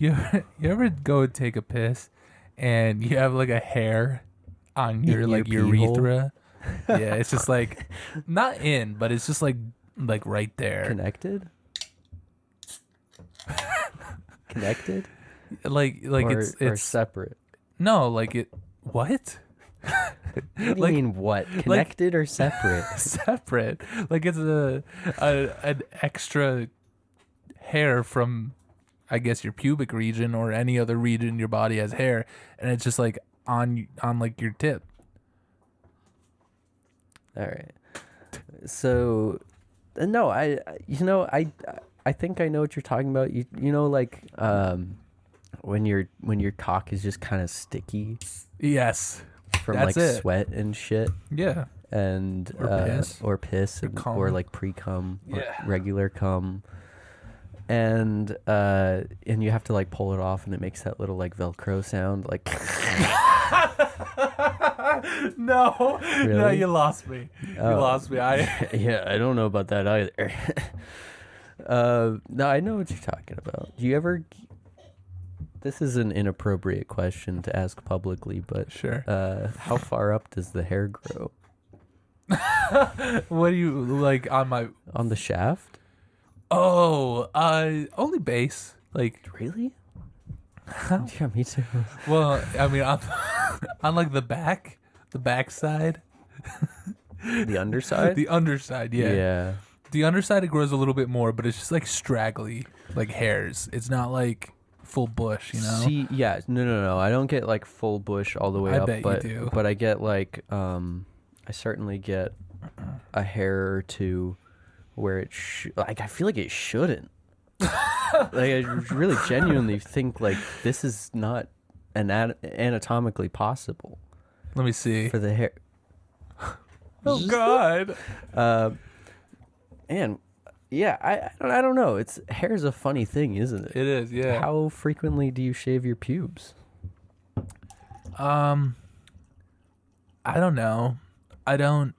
You ever go take a piss and you have like a hair on your like your pee hole? urethra? Yeah, it's just like not in, but it's just like right there. Connected? Connected? Like or, it's or separate. no, like it what? What do you Like- mean what? Connected or separate? Separate. Like it's an extra hair from I guess your pubic region or any other region in your body has hair, and it's just like on like your tip. All right. So, no, I think I know what you're talking about. You know, like when your cock is just kind of sticky Yes. from That's like it. sweat and shit, Yeah. and Or piss. and- cum. or like pre cum, Yeah. regular cum, and you have to like pull it off, and it makes that little like Velcro sound, like. No, no, Really? you lost me. You Oh. lost me. Yeah, I don't know about that either. No, I know what you're talking about. Do you ever? This is an inappropriate question to ask publicly, but Sure. how far up does the hair grow What do you like on my? on the shaft? Oh, only base. Like, Really? Yeah, me too. well, I mean, on like the back side, The underside. the underside. Yeah. Yeah. The underside it grows a little bit more, but it's just like straggly, like hairs. It's not like full bush, you know. See, yeah, no. I don't get like full bush all the way I up, bet you but do. but I get like I certainly get a hair or two where it like I feel like it shouldn't. Like I really genuinely think like this is not anatomically possible Let me see. for the hair. Oh God. And yeah, I don't know. It's hair's a funny thing, isn't it? It is. Yeah. How frequently do you shave your pubes? I don't know. I don't.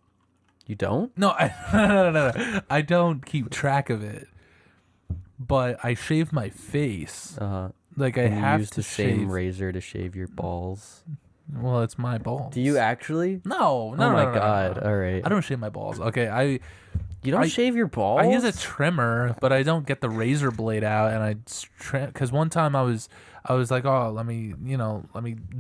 You don't? No, no. I don't keep track of it. But I shave my face. Like I And you have use to the shave. same razor to shave your balls. Well, it's my balls. Do you actually? No. Oh No. my no, no, god! no. All right. I don't shave my balls. Okay, You don't I- shave your balls? I use a trimmer, but I don't get the razor blade out, and I trim. Because one time I was like, oh, let me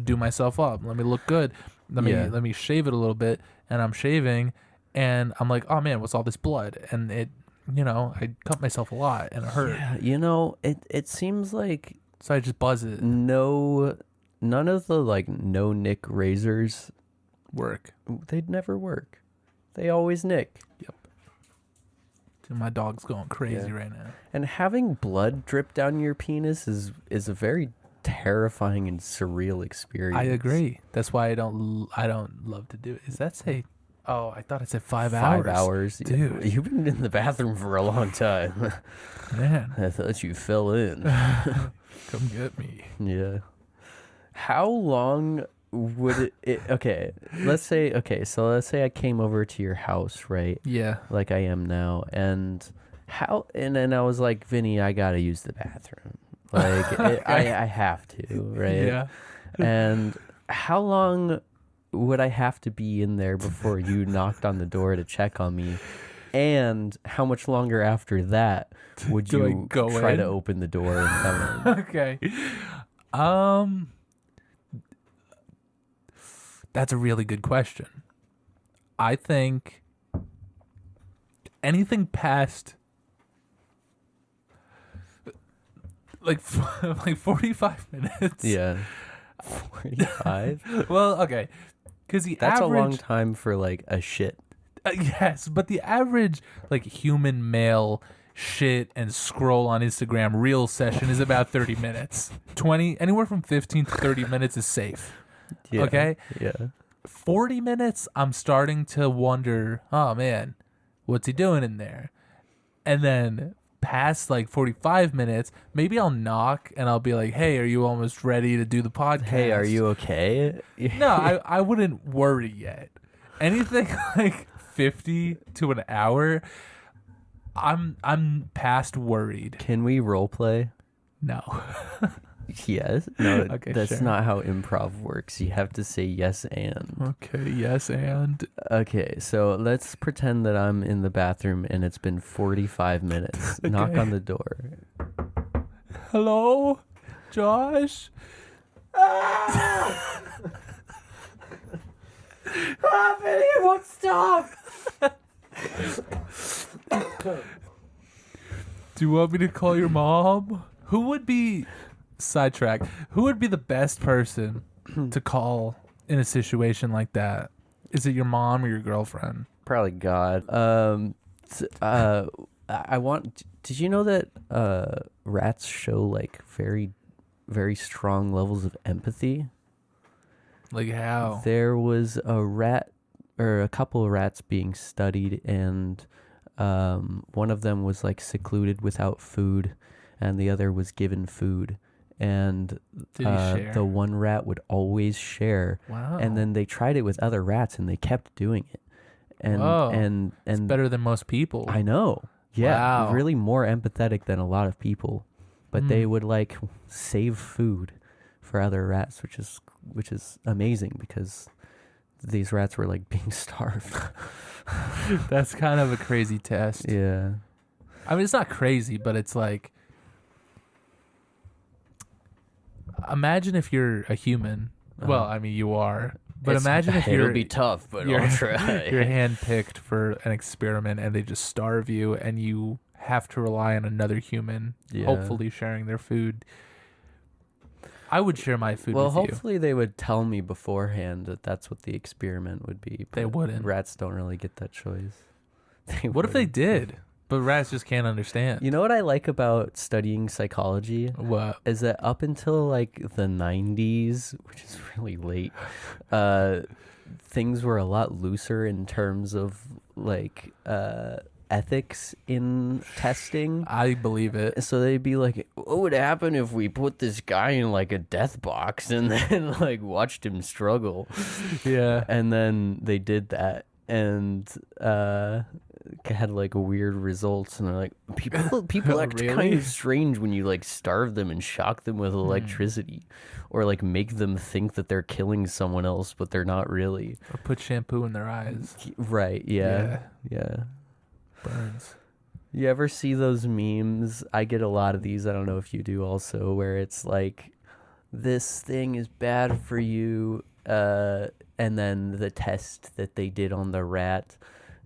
do myself up, let me look good, let me shave it a little bit, and I'm shaving, and I'm like, oh man, what's all this blood? And it, I cut myself a lot, and it hurt. Yeah, it seems like So I just buzz it. none of the like no nick razors, Work. they'd never work. They always nick. Yep. Dude, my dog's going crazy Yeah. right now. And having blood drip down your penis is a very terrifying and surreal experience. I agree. That's why I don't love to do it. Does that say? Oh, I thought it said 5 hours. 5 hours, Dude. You've been in the bathroom for a long time. Man, I thought you fell in. come get me. Yeah. How long would it okay, let's say I came over to your house, right? Yeah. Like I am now, and then I was like, Vinny, I gotta use the bathroom. Like I have to, right? Yeah. And how long would I have to be in there before you knocked on the door to check on me? And how much longer after that would Do I you go try in? to open the door and come in? Okay. That's a really good question. I think anything past like 45 minutes. Yeah. 45? Well, okay. Because the That's average, a long time for like a shit. Yes, but the average like human male shit and scroll on Instagram reel session is about 30 minutes. 20, anywhere from 15 to 30 minutes is safe. Yeah. Okay? Yeah. 40 minutes, I'm starting to wonder, oh man, what's he doing in there? And then past like 45 minutes, maybe I'll knock and I'll be like, hey, are you almost ready to do the podcast? Hey, are you okay? No, I wouldn't worry yet. Anything like 50 to an hour, I'm past worried. Can we role play? No. Yes. No, Okay, that's sure. not how improv works. You have to say yes and. Okay, yes, and Okay, so let's pretend that I'm in the bathroom and it's been 45 minutes. Knock Okay. on the door. hello, Josh. Vinny, it won't stop. Do you want me to call your mom? Who would be sidetrack? Who would be the best person to call in a situation like that? Is it your mom or your girlfriend? Probably God. I want. Did you know that rats show like very, very strong levels of empathy? Like how? There was a rat or a couple of rats being studied, and one of them was like secluded without food, and the other was given food. And Did he share? the one rat would always share. Wow. And then they tried it with other rats, and they kept doing it. And Whoa. and It's better than most people. I know. Yeah, Wow. really more empathetic than a lot of people. But they would like save food for other rats, which is amazing because these rats were like being starved. That's kind of a crazy test. Yeah. I mean, it's not crazy, but it's like, imagine if you're a human. Well, I mean, you are. But imagine if it'll be tough, but you're, I'll try. you're handpicked for an experiment and they just starve you and you have to rely on another human, Yeah. hopefully sharing their food. I would share my food Well, with you. hopefully they would tell me beforehand that that's what the experiment would be. They but wouldn't. Rats don't really get that choice. What if they did? But rats just can't understand. You know what I like about studying psychology? What? Is that up until like the 90s, which is really late, things were a lot looser in terms of like ethics in testing. I believe it. So they'd be like, what would happen if we put this guy in like a death box and then like watched him struggle? Yeah. And then they did that and had like weird results, and they're like, people act Really? kind of strange when you like starve them and shock them with electricity, or like make them think that they're killing someone else but they're not really. Or put shampoo in their eyes. Right? Yeah. Burns. You ever see those memes? I get a lot of these. I don't know if you do also, where it's like, this thing is bad for you, and then the test that they did on the rat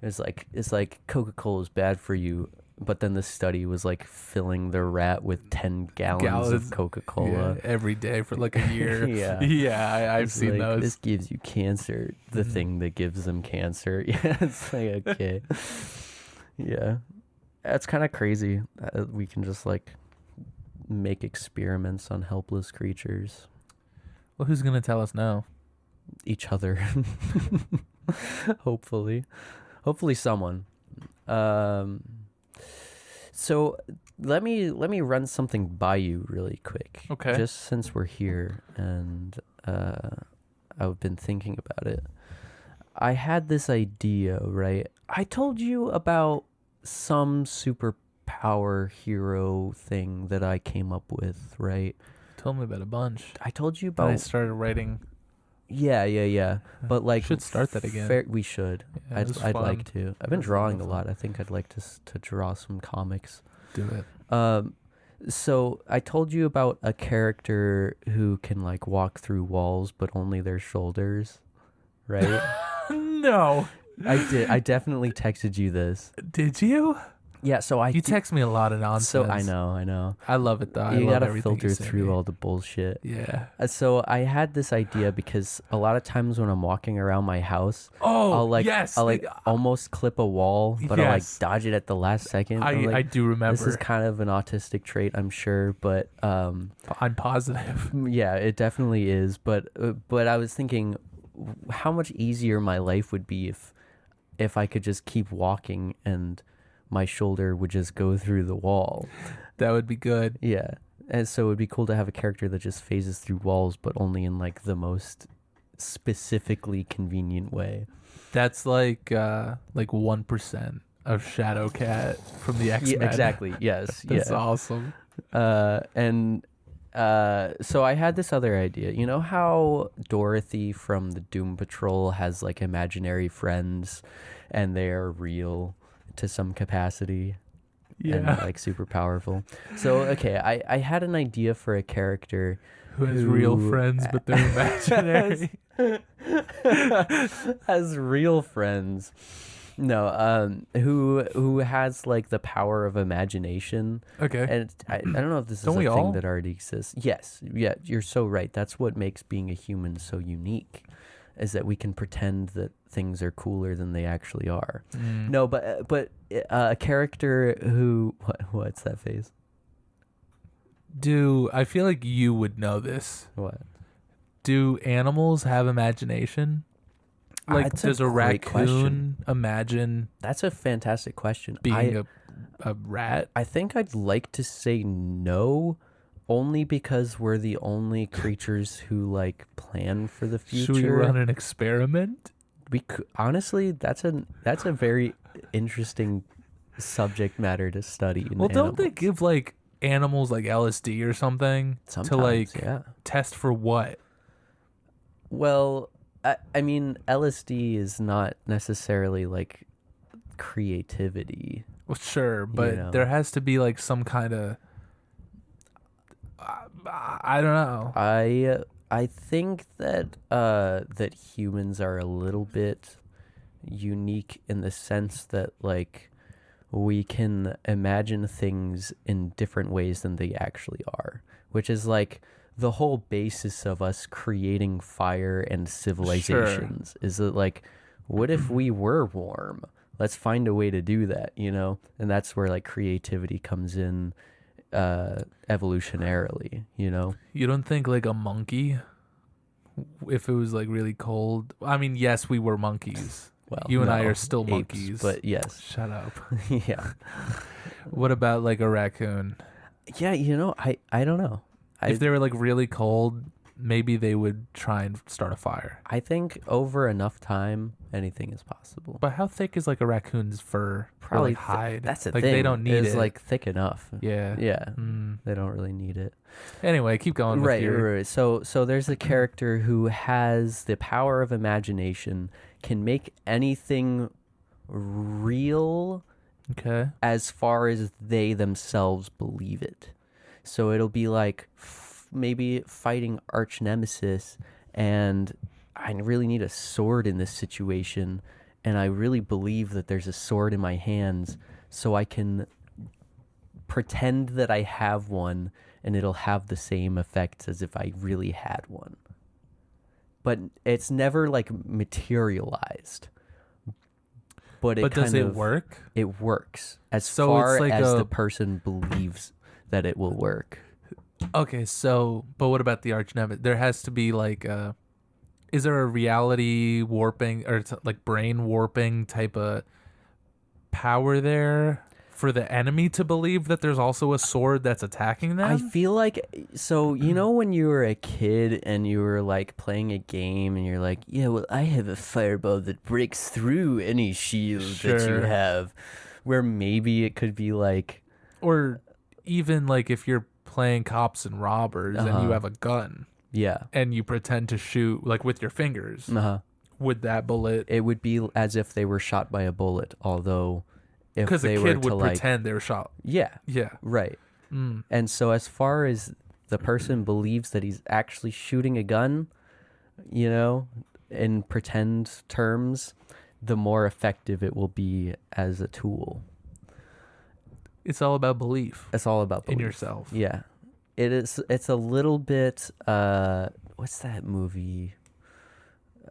is like, it's like Coca-Cola is bad for you, but then the study was like filling the rat with 10 gallons of Coca-Cola every day for like a year. Yeah. Yeah, I've It's seen like, those. this gives you cancer, the thing that gives them cancer. Yeah, it's like, okay. Yeah, that's kind of crazy. We can just like make experiments on helpless creatures. Well, who's going to tell us no? Each other. Hopefully someone. So let me run something by you really quick. Okay. Just since we're here and I've been thinking about it. I had this idea, right? I told you about some superpower hero thing that I came up with, right? Tell me about a bunch. I told you I about. started writing. Yeah. But like, Should start that again. We should. Yeah, it was I'd fun. like to. I've been It was drawing a fun. lot. I think I'd like to draw some comics. Do it. So I told you about a character who can like walk through walls, but only their shoulders, right? No. I did. I definitely texted you this. Did you? Yeah. So You text me a lot of nonsense. So I know. I love it though. You I love gotta everything you filter send through me. all the bullshit. Yeah. So I had this idea because a lot of times when I'm walking around my house, Oh, I'll like yes. almost clip a wall, but I'll like Yes. dodge it at the last second. I'm like, I do remember. this is kind of an autistic trait, I'm sure, but I'm positive. yeah, it definitely is. But I was thinking how much easier my life would be if I could just keep walking and my shoulder would just go through the wall. That would be good. Yeah. And so it would be cool to have a character that just phases through walls, but only in like the most specifically convenient way. That's like 1% of Shadowcat from the X-Men. Yeah, exactly. Yes. That's yeah. awesome. And So I had this other idea. You know how Dorothy from the Doom Patrol has like imaginary friends and they are real to some capacity and like super powerful. So, okay, I had an idea for a character who has real friends, but they're imaginary. Has real friends. No, who has like the power of imagination. Okay. And I don't know if this is Don't a we thing all? that already exists. Yes. Yeah, you're so right. That's what makes being a human so unique, is that we can pretend that things are cooler than they actually are. No, but a character who what's that face? I feel like you would know this. What? Do animals have imagination? Like, That's a does a great question. raccoon imagine That's a fantastic question. being a rat? I think I'd like to say no, only because we're the only creatures who like plan for the future. Should we run an experiment? We could, honestly, that's a very interesting subject matter to study. Well, don't they give like animals like LSD or something Sometimes, to like yeah. test for what? Well, I mean, LSD is not necessarily like creativity. Well, sure, but there has to be like some kind of I don't know. I think that that humans are a little bit unique in the sense that like we can imagine things in different ways than they actually are, which is like the whole basis of us creating fire and civilizations. Is that like, what if we were warm? Let's find a way to do that, and that's where like creativity comes in evolutionarily. You don't think like a monkey, if it was like really cold? I mean, yes, we were monkeys. Well, you and I no, are still apes, monkeys. but yes. Shut up. Yeah. What about like a raccoon? Yeah, I don't know. If they were like really cold, maybe they would try and start a fire. I think over enough time, anything is possible. But how thick is like a raccoon's fur? Probably or, like, hide. That's the like thing. They don't need it's it. like thick enough. Yeah. Yeah. They don't really need it. Anyway, keep going. With Right. So there's a character who has the power of imagination, can make anything real. Okay. As far as they themselves believe it. So it'll be like maybe fighting arch nemesis, and I really need a sword in this situation, and I really believe that there's a sword in my hands, so I can pretend that I have one, and it'll have the same effects as if I really had one. But it's never like materialized. But does it work? It works as So far it's like as the person believes that it will work. Okay, but what about the arch nemesis? There has to be like is there a reality warping or like brain warping type of power there for the enemy to believe that there's also a sword that's attacking them? I feel like, so when you were a kid and you were like playing a game and you're like, yeah, well, I have a fireball that breaks through any shield that you have, where maybe it could be like, or even like if you're playing cops and robbers and you have a gun, yeah, and you pretend to shoot like with your fingers, would that bullet? It would be as if they were shot by a bullet, although if because a they kid were to would like, pretend they were shot. Yeah, right. And so as far as the person believes that he's actually shooting a gun, in pretend terms, the more effective it will be as a tool. It's all about belief. It's all about belief. In yourself. Yeah. It is. It's a little bit, what's that movie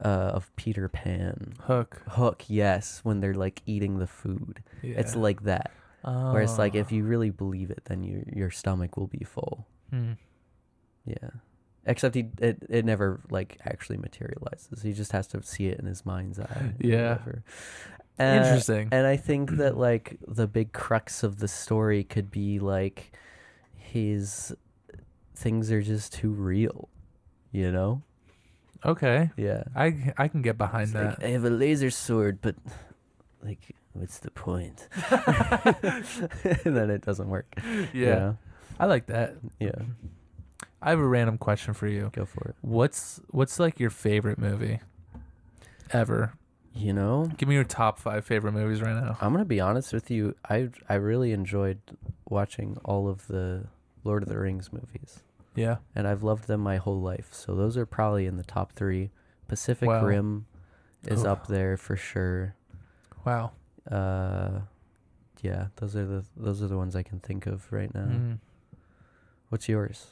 of Peter Pan? Hook, yes, when they're like eating the food. Yeah. It's like that. Where it's like, if you really believe it, then your stomach will be full. Yeah. Except it never like actually materializes. He just has to see it in his mind's eye. Yeah. Interesting. And I think that like the big crux of the story could be like his things are just too real, Okay. Yeah. I can get behind that. Like, I have a laser sword, but like, what's the point? And then it doesn't work. Yeah. I like that. Yeah. I have a random question for you. Go for it. What's like your favorite movie ever? You know, Give me your top 5 favorite movies right now. I'm gonna be honest with you. I really enjoyed watching all of the Lord of the Rings movies, Yeah. and I've loved them my whole life. So those are probably in the top 3. Pacific Wow. Rim is Ooh. up there for sure. Wow. Yeah, those are the ones I can think of right now. Mm. What's yours?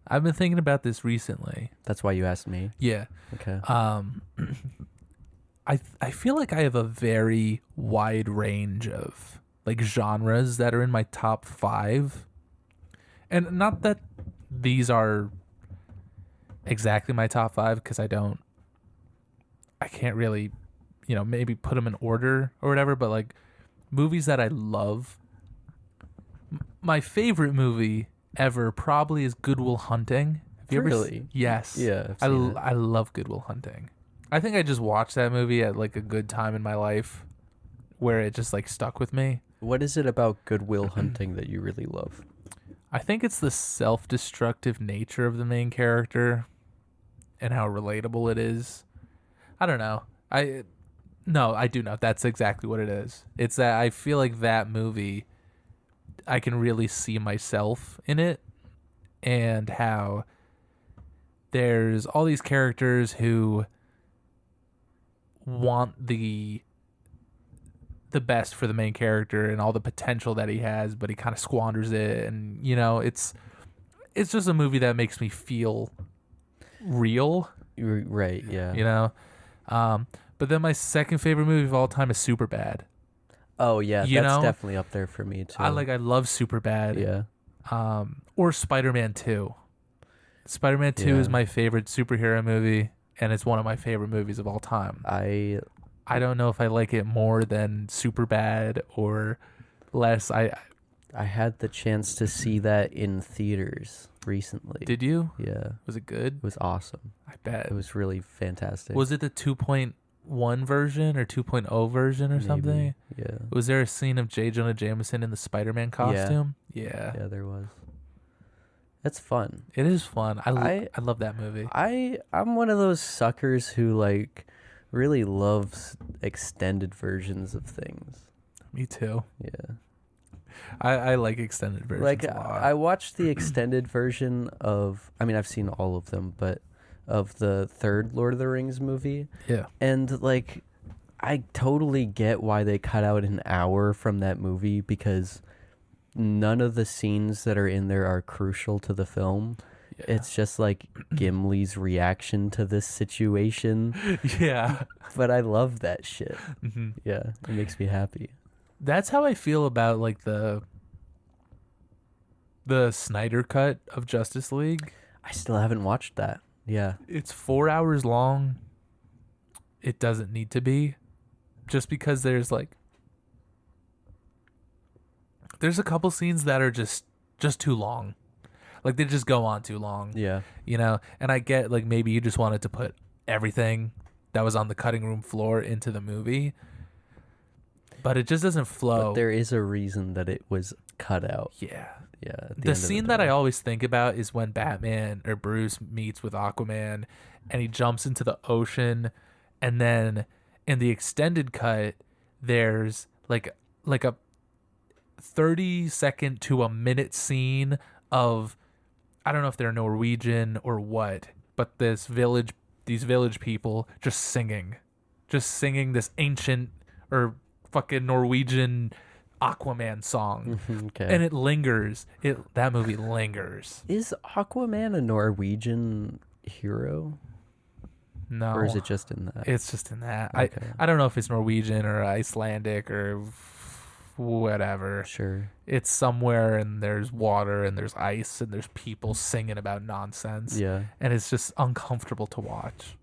I've been thinking about this recently. That's why you asked me. Yeah. Okay. I feel like I have a very wide range of like genres that are in my top 5. And not that these are exactly my top 5 because I can't really, maybe put them in order or whatever, but like movies that I love. My favorite movie ever probably is Good Will Hunting. Have you Really? Yes. Yeah, I've seen it. I love Good Will Hunting. I think I just watched that movie at like a good time in my life where it just like stuck with me. What is it about Good Will Hunting that you really love? I think it's the self-destructive nature of the main character and how relatable it is. I don't know. I do know. That's exactly what it is. It's that I feel like that movie, I can really see myself in it, and how there's all these characters who want the best for the main character and all the potential that he has, but he kind of squanders it. And it's just a movie that makes me feel real. Right, yeah. But then my second favorite movie of all time is Superbad. Oh, yeah, that's definitely up there for me, too. I love Superbad. Yeah. Or Spider-Man 2. Spider-Man 2 is my favorite superhero movie, and it's one of my favorite movies of all time. I don't know if I like it more than Superbad or less. I had the chance to see that in theaters recently. Did you? Yeah. Was it good? It was awesome. I bet. It was really fantastic. Was it the 2.1 version or 2.0 version or Maybe. something? Yeah. Was there a scene of J. Jonah Jameson in the Spider-Man costume? Yeah. Yeah, there was. That's fun. It is fun. I love that movie. I'm one of those suckers who like really loves extended versions of things. Me too. Yeah. I like extended versions Like a lot. I watched the extended version of, I mean, I've seen all of them, but of the third Lord of the Rings movie. Yeah. And like I totally get why they cut out an hour from that movie, because none of the scenes that are in there are crucial to the film. Yeah. It's just like Gimli's reaction to this situation. Yeah. But I love that shit. Mm-hmm. Yeah, it makes me happy. That's how I feel about like the Snyder cut of Justice League. I still haven't watched that. Yeah. It's 4 hours long. It doesn't need to be, just because there's a couple scenes that are just too long. Like they just go on too long. Yeah. And I get like maybe you just wanted to put everything that was on the cutting room floor into the movie, but it just doesn't flow. But there is a reason that it was cut out. Yeah. Yeah. The scene that I always think about is when Batman or Bruce meets with Aquaman and he jumps into the ocean, and then in the extended cut there's like a 30-second to a minute scene of, I don't know if they're Norwegian or what, but these village people just singing this ancient or fucking Norwegian Aquaman song. Okay. And it lingers. That movie lingers. Is Aquaman a Norwegian hero? No. Or is it just in that? It's just in that. Okay. I don't know if it's Norwegian or Icelandic or whatever. Sure. It's somewhere, and there's water and there's ice and there's people singing about nonsense. Yeah. And it's just uncomfortable to watch.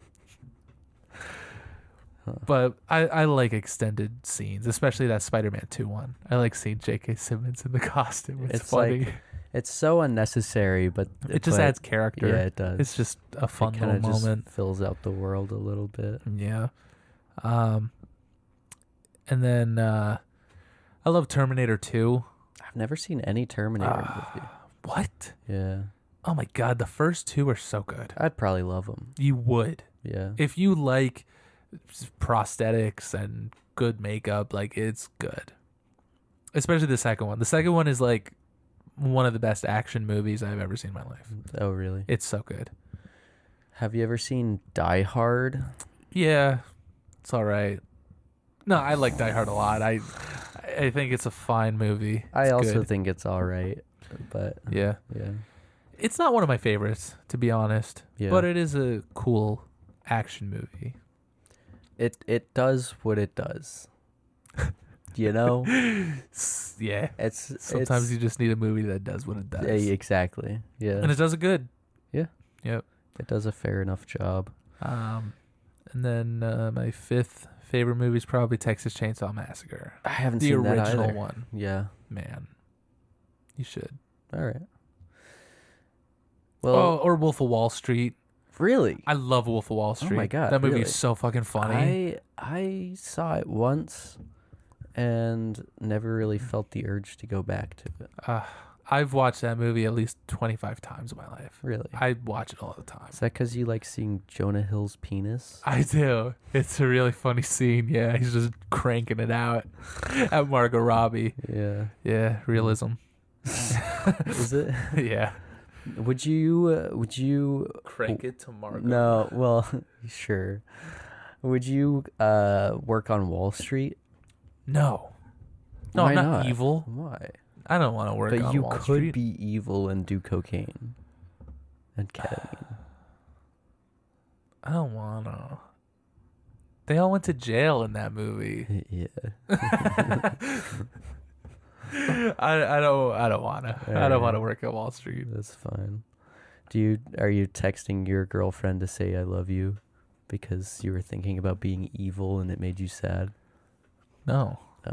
But I like extended scenes, especially that Spider-Man 2 one. I like seeing J.K. Simmons in the costume. It's funny. Like, it's so unnecessary, but it just adds character. Yeah, it does. It's just a fun it little just moment. Fills out the world a little bit. Yeah. And then I love Terminator 2. I've never seen any Terminator movie. What? Yeah. Oh my god, the first two are so good. I'd probably love them. You would. Yeah. If you like prosthetics and good makeup, like it's good. Especially the second one. The second one is like one of the best action movies I've ever seen in my life. Oh, really? It's so good. Have you ever seen Die Hard? Yeah, it's all right. No, I like Die Hard a lot. I think it's a fine movie. I also good. think it's all right, but Yeah. yeah. It's not one of my favorites, to be honest. Yeah. But it is a cool action movie. It does what it does. You know? Yeah. Sometimes You just need a movie that does what it does. Exactly. Yeah. And it does it good. Yeah. Yep. It does a fair enough job. And then my fifth favorite movie is probably Texas Chainsaw Massacre. I haven't the seen that original either. one. Yeah. Man, you should. All right. Well, or Wolf of Wall Street. really? I love Wolf of Wall Street. Oh my god, that movie really? is so fucking funny. I saw it once and never really felt the urge to go back to it. I've watched that movie at least 25 times in my life. Really? I watch it all the time. Is that because you like seeing Jonah Hill's penis? I do. It's a really funny scene. Yeah, he's just cranking it out at Margot Robbie. Yeah. Yeah, realism. Is it? Yeah. Would you Crank it to Margot? No, well, sure. Would you work on Wall Street? No. No, Why I'm not not? evil. Why? I don't want to work But on you Wall could Street. be evil and do cocaine and ketamine. I don't want to. They all went to jail in that movie. Yeah. I don't want to. I don't want to work at Wall Street. That's fine. Are you texting your girlfriend to say I love you because you were thinking about being evil and it made you sad? No. Oh.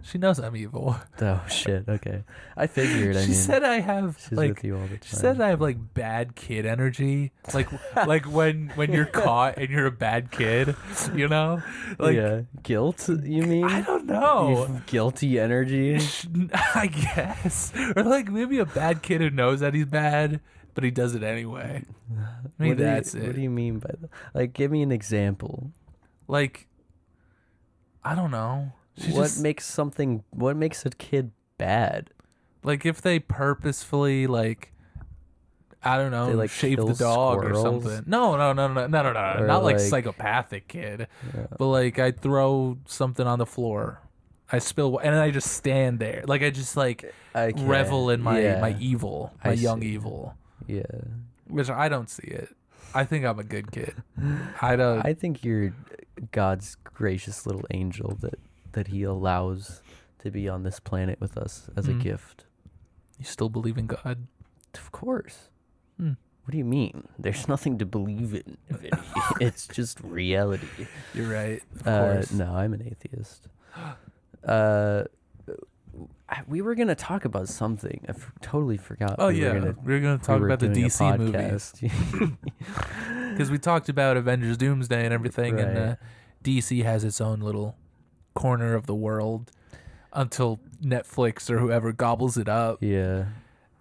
She knows I'm evil. Oh shit. Okay. I figured. She said I have she's like. with you all the time. She said I have like bad kid energy, like like when you're caught and you're a bad kid, you know, like yeah. Guilt. You mean? I don't know. You've guilty energy. I guess, or like maybe a bad kid who knows that he's bad, but he does it anyway. Maybe that's it. What do you mean by that? Like, give me an example. Like, I don't know. What makes a kid bad? Like if they purposefully like, I don't know, They, like, shave kill the dog squirrels? or something. No, Or, not like like- psychopathic kid, Yeah. but like I throw something on the floor, I spill, and I just stand there, like I just like Okay. revel in my Yeah. my evil, I my young see. evil, Yeah. which I don't see it. I think I'm a good kid. I don't. I think you're God's gracious little angel that he allows to be on this planet with us as a Mhm. gift. You still believe in God? Of course. Hmm. What do you mean? There's nothing to believe in. Vinny. It's just reality. You're right. Of course. No, I'm an atheist. We were gonna talk about something. I totally forgot. Oh we yeah, we're gonna talk were about the doing a DC movies podcast. because we talked about Avengers Doomsday and everything, and Right. DC has its own little corner of the world until Netflix or whoever gobbles it up. Yeah.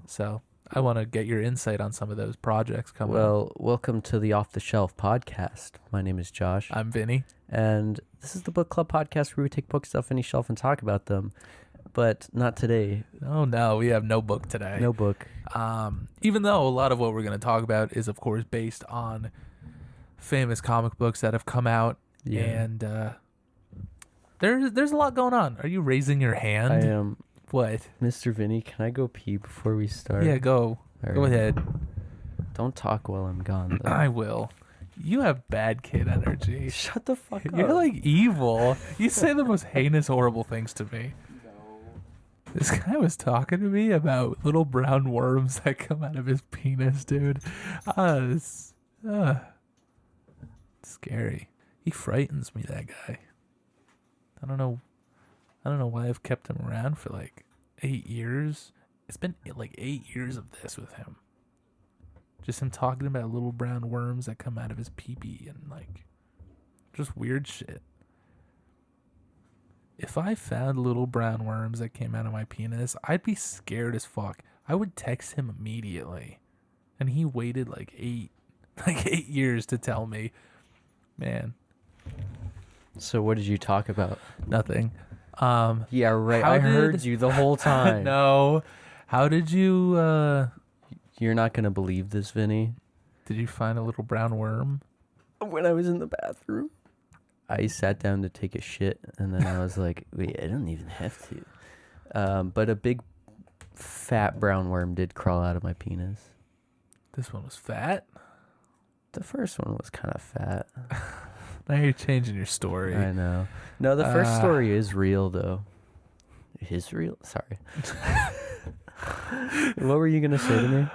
So I want to get your insight on some of those projects coming up. Well, welcome to the Off the Shelf podcast. My name is Josh, I'm Vinny. and this is the book club podcast where we take books off any shelf and talk about them. But not today. Oh no, we have no book today. No book. Even though a lot of what we're going to talk about is, of course, based on famous comic books that have come out, Yeah. and there's a lot going on. Are you raising your hand? I am. What? Mr. Vinny, can I go pee before we start? Yeah, go. All Go right. ahead. Don't talk while I'm gone, though. I will. You have bad kid energy. Shut the fuck up. You're like evil. You say the most heinous, horrible things to me. This guy was talking to me about little brown worms that come out of his penis, dude. It's scary. He frightens me, that guy. I don't know why I've kept him around for like 8 years. It's been like 8 years of this with him. Just him talking about little brown worms that come out of his pee-pee and like just weird shit. If I found little brown worms that came out of my penis, I'd be scared as fuck. I would text him immediately, and he waited like 8 years to tell me. Man, So what did you talk about? nothing. Yeah, right. How I did- heard you the whole time. No, how did you? You're not gonna believe this, Vinny. Did you find a little brown worm? When I was in the bathroom, I sat down to take a shit, and then I was like, "Wait, I don't even have to." But a big, fat brown worm did crawl out of my penis. This one was fat. The first one was kind of fat. Now you're changing your story. I know. No, the first story is real, though. Is real? Sorry. What were you gonna say to me?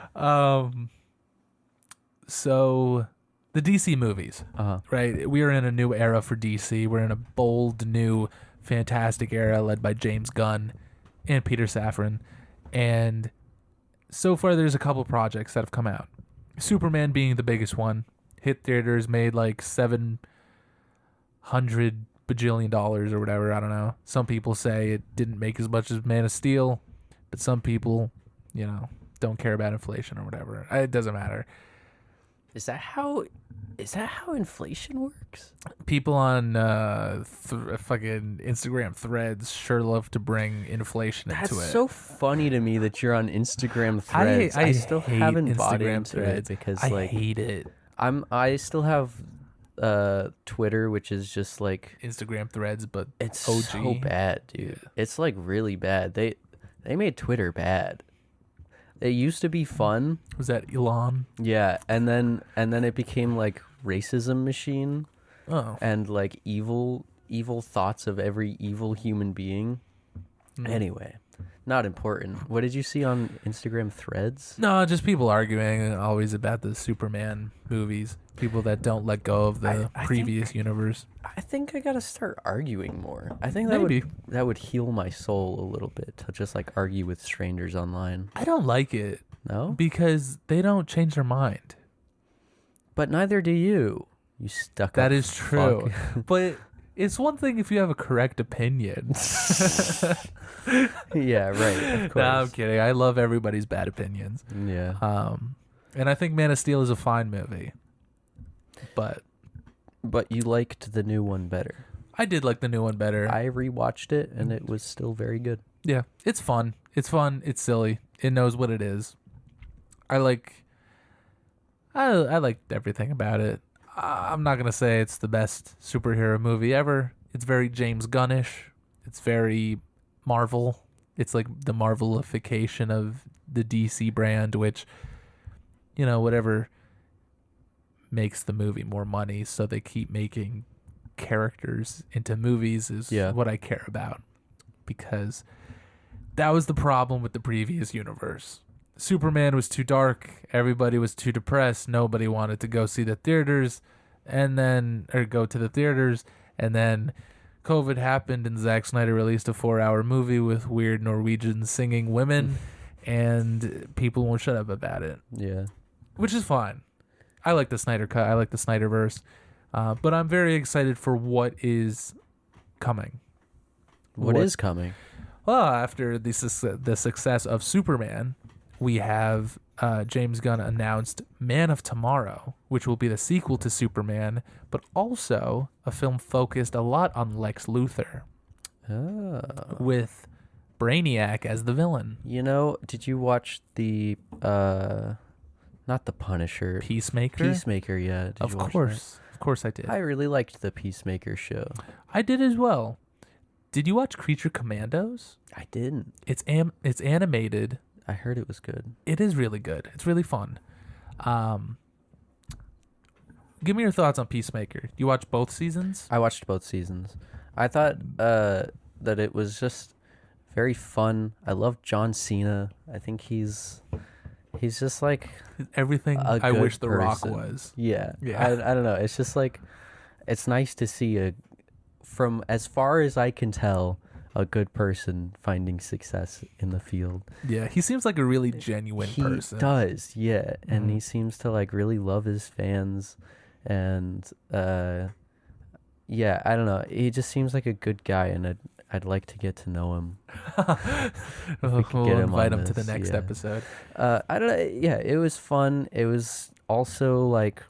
So the DC movies, right? We are in a new era for DC. We're in a bold, new, fantastic era led by James Gunn and Peter Safran. And so far, there's a couple projects that have come out. Superman being the biggest one. Hit theaters, made like $700 bajillion or whatever. I don't know. Some people say it didn't make as much as Man of Steel, but some people, don't care about inflation or whatever. It doesn't matter. Is that how inflation works? People on fucking Instagram threads sure love to bring inflation into it. That's so funny to me that you're on Instagram threads. I still hate haven't bought Instagram into threads it because I hate it. I still have Twitter, which is just like Instagram threads, but it's OG. so bad, dude. Yeah. It's like really bad. They made Twitter bad. It used to be fun. Was that Elon? Yeah, and then it became like racism machine. Oh. And like evil thoughts of every evil human being. Anyway, not important. What did you see on Instagram threads? No, just people arguing always about the Superman movies. People that don't let go of the previous universe. I think I gotta start arguing more. I think that would heal my soul a little bit to just like argue with strangers online. I don't like it. No? Because they don't change their mind. But neither do you. You stuck up. That is true. Fuck. But it's one thing if you have a correct opinion. Yeah, right. Of course. No, I'm kidding. I love everybody's bad opinions. Yeah. And I think Man of Steel is a fine movie. But you liked the new one better. I did like the new one better. I rewatched it and it was still very good. Yeah, it's fun. It's fun. It's silly. It knows what it is. I liked everything about it. I'm not gonna say it's the best superhero movie ever. It's very James Gunnish. It's very Marvel. It's like the Marvelification of the DC brand, which, whatever makes the movie more money, so they keep making characters into movies is what I care about. Because that was the problem with the previous universe. Superman was too dark, everybody was too depressed, nobody wanted to go see the theaters go to the theaters, and then COVID happened and Zack Snyder released a 4-hour movie with weird Norwegian singing women and people won't shut up about it. Yeah. Which is fine. I like the Snyder Cut, I like the Snyderverse, but I'm very excited for what is coming. What is coming? Well, after the success of Superman, we have James Gunn announced Man of Tomorrow, which will be the sequel to Superman, but also a film focused a lot on Lex Luthor, with Brainiac as the villain. Did you watch the, not the Punisher. Peacemaker? Peacemaker, yeah. Did you watch that? Of course I did. I really liked the Peacemaker show. I did as well. Did you watch Creature Commandos? I didn't. It's animated. I heard it was good. It is really good. It's really fun. Give me your thoughts on Peacemaker. You watched both seasons? I watched both seasons. I thought that it was just very fun. I love John Cena. I think he's just like everything I wish The Rock was. Yeah. I don't know. It's just like it's nice to see from as far as I can tell, a good person finding success in the field. Yeah, he seems like a really genuine person. He does, yeah. And he seems to like really love his fans. And yeah, I don't know. He just seems like a good guy, and I'd like to get to know him. We'll get him invite on him to the this, next yeah. episode. I don't know. Yeah, it was fun. It was also like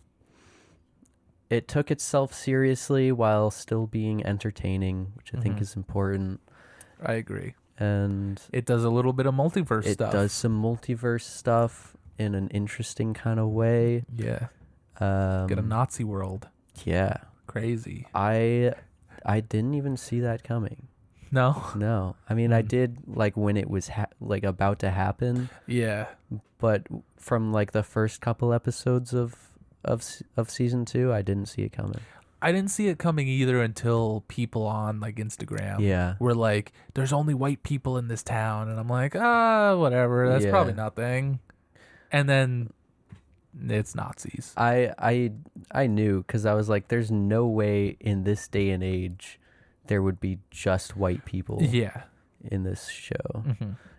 it took itself seriously while still being entertaining, which I think is important. I agree. And it does a little bit of multiverse stuff. It does some multiverse stuff in an interesting kind of way. Yeah. Get a Nazi world. Yeah. Crazy. I didn't even see that coming. No. I mean, I did like when it was like about to happen. Yeah. But from like the first couple episodes of season 2, I didn't see it coming. I didn't see it coming either until people on like Instagram were like, there's only white people in this town. And I'm like, whatever. That's probably nothing. And then it's Nazis. I knew, because I was like, there's no way in this day and age there would be just white people in this show.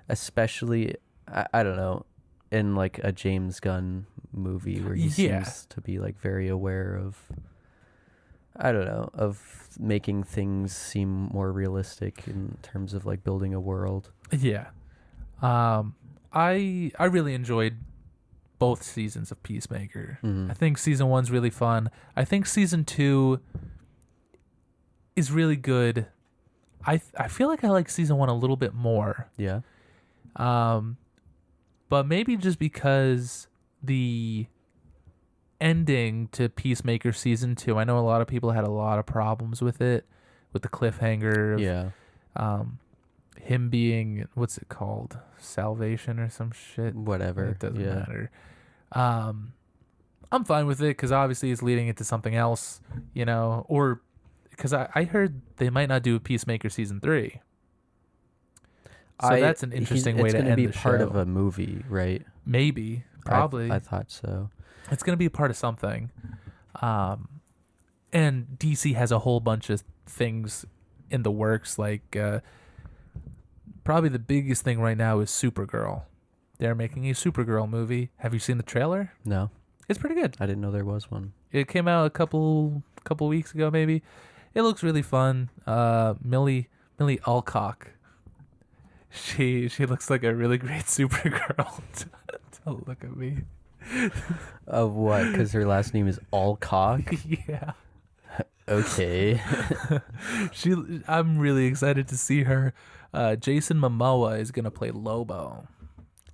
Especially, I don't know, in like a James Gunn movie where he seems to be like very aware of, I don't know, of making things seem more realistic in terms of like building a world. Yeah. I really enjoyed both seasons of Peacemaker. I think season 1's really fun. I think season 2 is really good. I feel like I like season 1 a little bit more. Yeah. But maybe just because the ending to Peacemaker season 2, I know a lot of people had a lot of problems with it, with the cliffhanger of him being, what's it called, salvation or some shit, whatever, it doesn't matter. I'm fine with it because obviously it's leading into something else, or because I heard they might not do Peacemaker season 3. So that's an interesting way to end the show. It's going to be part of a movie, right? Maybe. Probably. I thought so. It's going to be a part of something. And DC has a whole bunch of things in the works. Like, probably the biggest thing right now is Supergirl. They're making a Supergirl movie. Have you seen the trailer? No. It's pretty good. I didn't know there was one. It came out a couple weeks ago, maybe. It looks really fun. Millie Alcock. She looks like a really great Supergirl. Don't look at me. Of what? Because her last name is Alcock? Yeah. Okay. I'm really excited to see her. Jason Momoa is gonna play Lobo.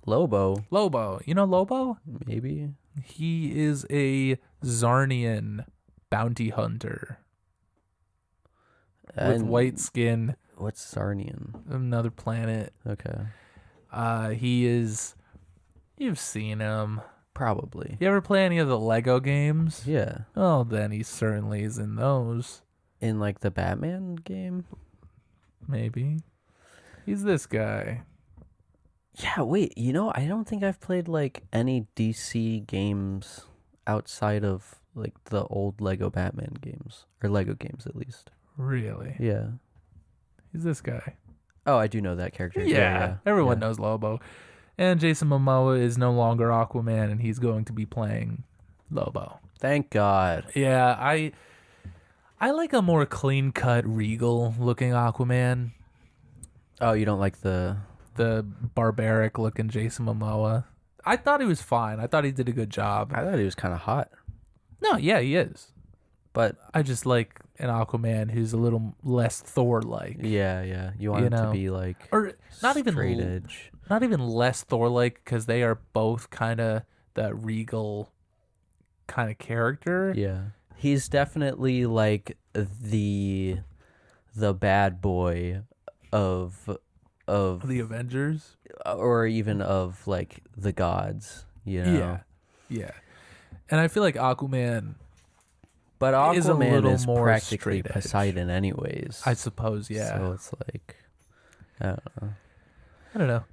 Lobo. You know Lobo? Maybe. He is a Zarnian bounty hunter with white skin. What's Zarnian? Another planet. Okay. He is. You've seen him. Probably. You ever play any of the Lego games? Yeah. Oh, then he certainly is in those. In like the Batman game? Maybe. He's this guy. Yeah, wait, I don't think I've played like any DC games outside of like the old Lego Batman games, or Lego games at least. Really? Yeah. He's this guy. Oh, I do know that character. Yeah. Everyone knows Lobo. And Jason Momoa is no longer Aquaman, and he's going to be playing Lobo. Thank God. Yeah, I like a more clean-cut, regal-looking Aquaman. Oh, you don't like the barbaric-looking Jason Momoa? I thought he was fine. I thought he did a good job. I thought he was kind of hot. No, yeah, he is. But I just like an Aquaman who's a little less Thor-like. Yeah. You want him to be like, or not even straight edge. Not even less Thor-like, because they are both kind of that regal kind of character. Yeah. He's definitely like the bad boy of the Avengers, or even of like the gods, Yeah. And I feel like Aquaman, but Aquaman is a little is more practically straight edge. Poseidon anyways. I suppose, yeah. So it's like, I don't know.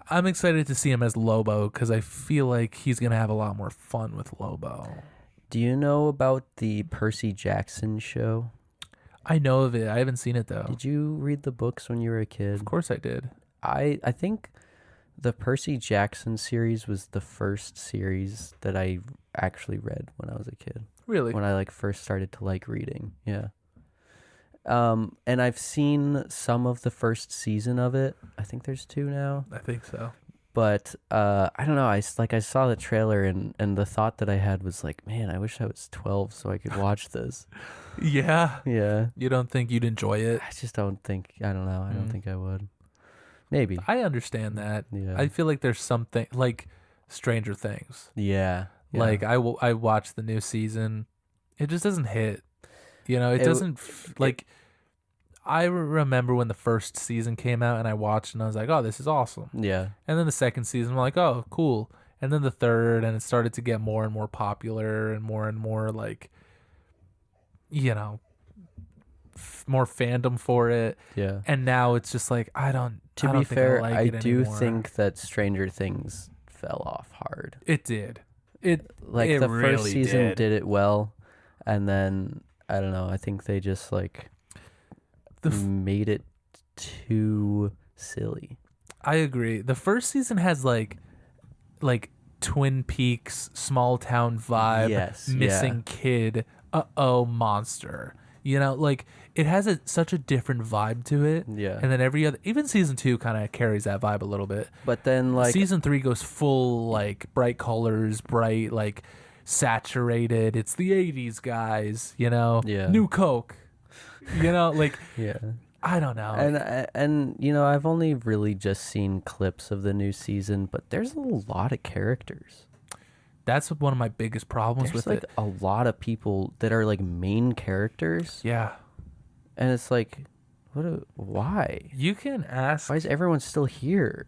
I'm excited to see him as Lobo because I feel like he's gonna have a lot more fun with Lobo. Do you know about the Percy Jackson show? I know of it. I haven't seen it though. Did you read the books when you were a kid? Of course I did. I think the Percy Jackson series was the first series that I actually read when I was a kid. Really? When I like first started to like reading. Yeah. And I've seen some of the first season of it. I think there's 2 now. I think so. But I don't know. I saw the trailer and the thought that I had was like, man, I wish I was 12 so I could watch this. Yeah. Yeah. You don't think you'd enjoy it? I just don't think. I don't know. I don't think I would. Maybe. I understand that. Yeah. I feel like there's something like Stranger Things. Yeah. Like I watched the new season. It just doesn't hit. It doesn't like. I remember when the first season came out and I watched and I was like, oh, this is awesome. Yeah. And then the second season, I'm like, oh, cool. And then the third, and it started to get more and more popular and more like, more fandom for it. Yeah. And now it's just like, To be fair, I do think that Stranger Things fell off hard. It did. The really first season did it well, and then I don't know. I think they just like made it too silly. I agree. The first season has like Twin Peaks, small town vibe, Yes, missing kid, monster. It has such a different vibe to it. Yeah. And then even season 2 kind of carries that vibe a little bit. But then like season 3 goes full like bright colors, bright like saturated. It's the 80s, guys. Yeah. New Coke. yeah. I don't know. And I've only really just seen clips of the new season, but there's a lot of characters. That's one of my biggest problems There's with like it. a lot of people that are like main characters. Yeah. And it's like, why? You can ask. Why is everyone still here?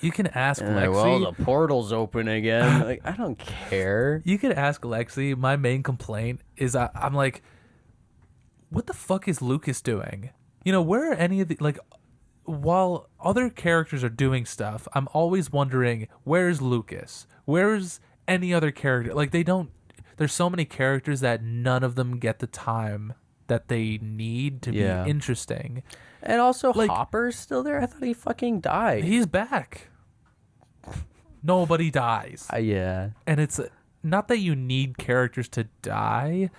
You can ask Lexi. Well, the portal's open again. Like, I don't care. You could ask Lexi. My main complaint is I'm like, what the fuck is Lucas doing? Where are any of the while other characters are doing stuff, I'm always wondering, where's Lucas? Where's any other character? Like, there's so many characters that none of them get the time that they need to be interesting. And also, Hopper's still there. I thought he fucking died. He's back. Nobody dies. Yeah. And it's not that you need characters to die,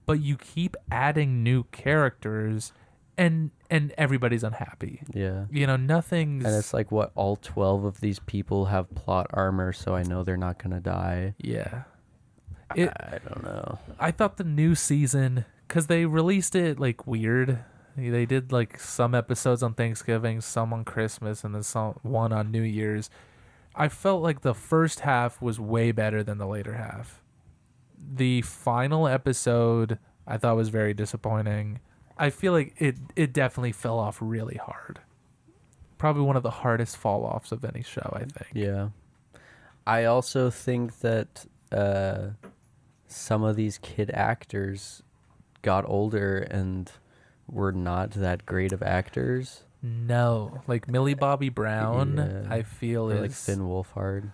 but you keep adding new characters and everybody's unhappy. Yeah. Nothing's... And it's like, what, all 12 of these people have plot armor, so I know they're not going to die. Yeah. I don't know. I thought the new season, because they released it, weird. They did, some episodes on Thanksgiving, some on Christmas, and then one on New Year's. I felt like the first half was way better than the later half. The final episode, I thought was very disappointing. I feel like it definitely fell off really hard. Probably one of the hardest fall-offs of any show, I think. Yeah. I also think that some of these kid actors got older and were not that great of actors. No. Like Millie Bobby Brown, Yeah. I feel Or is... like Finn Wolfhard.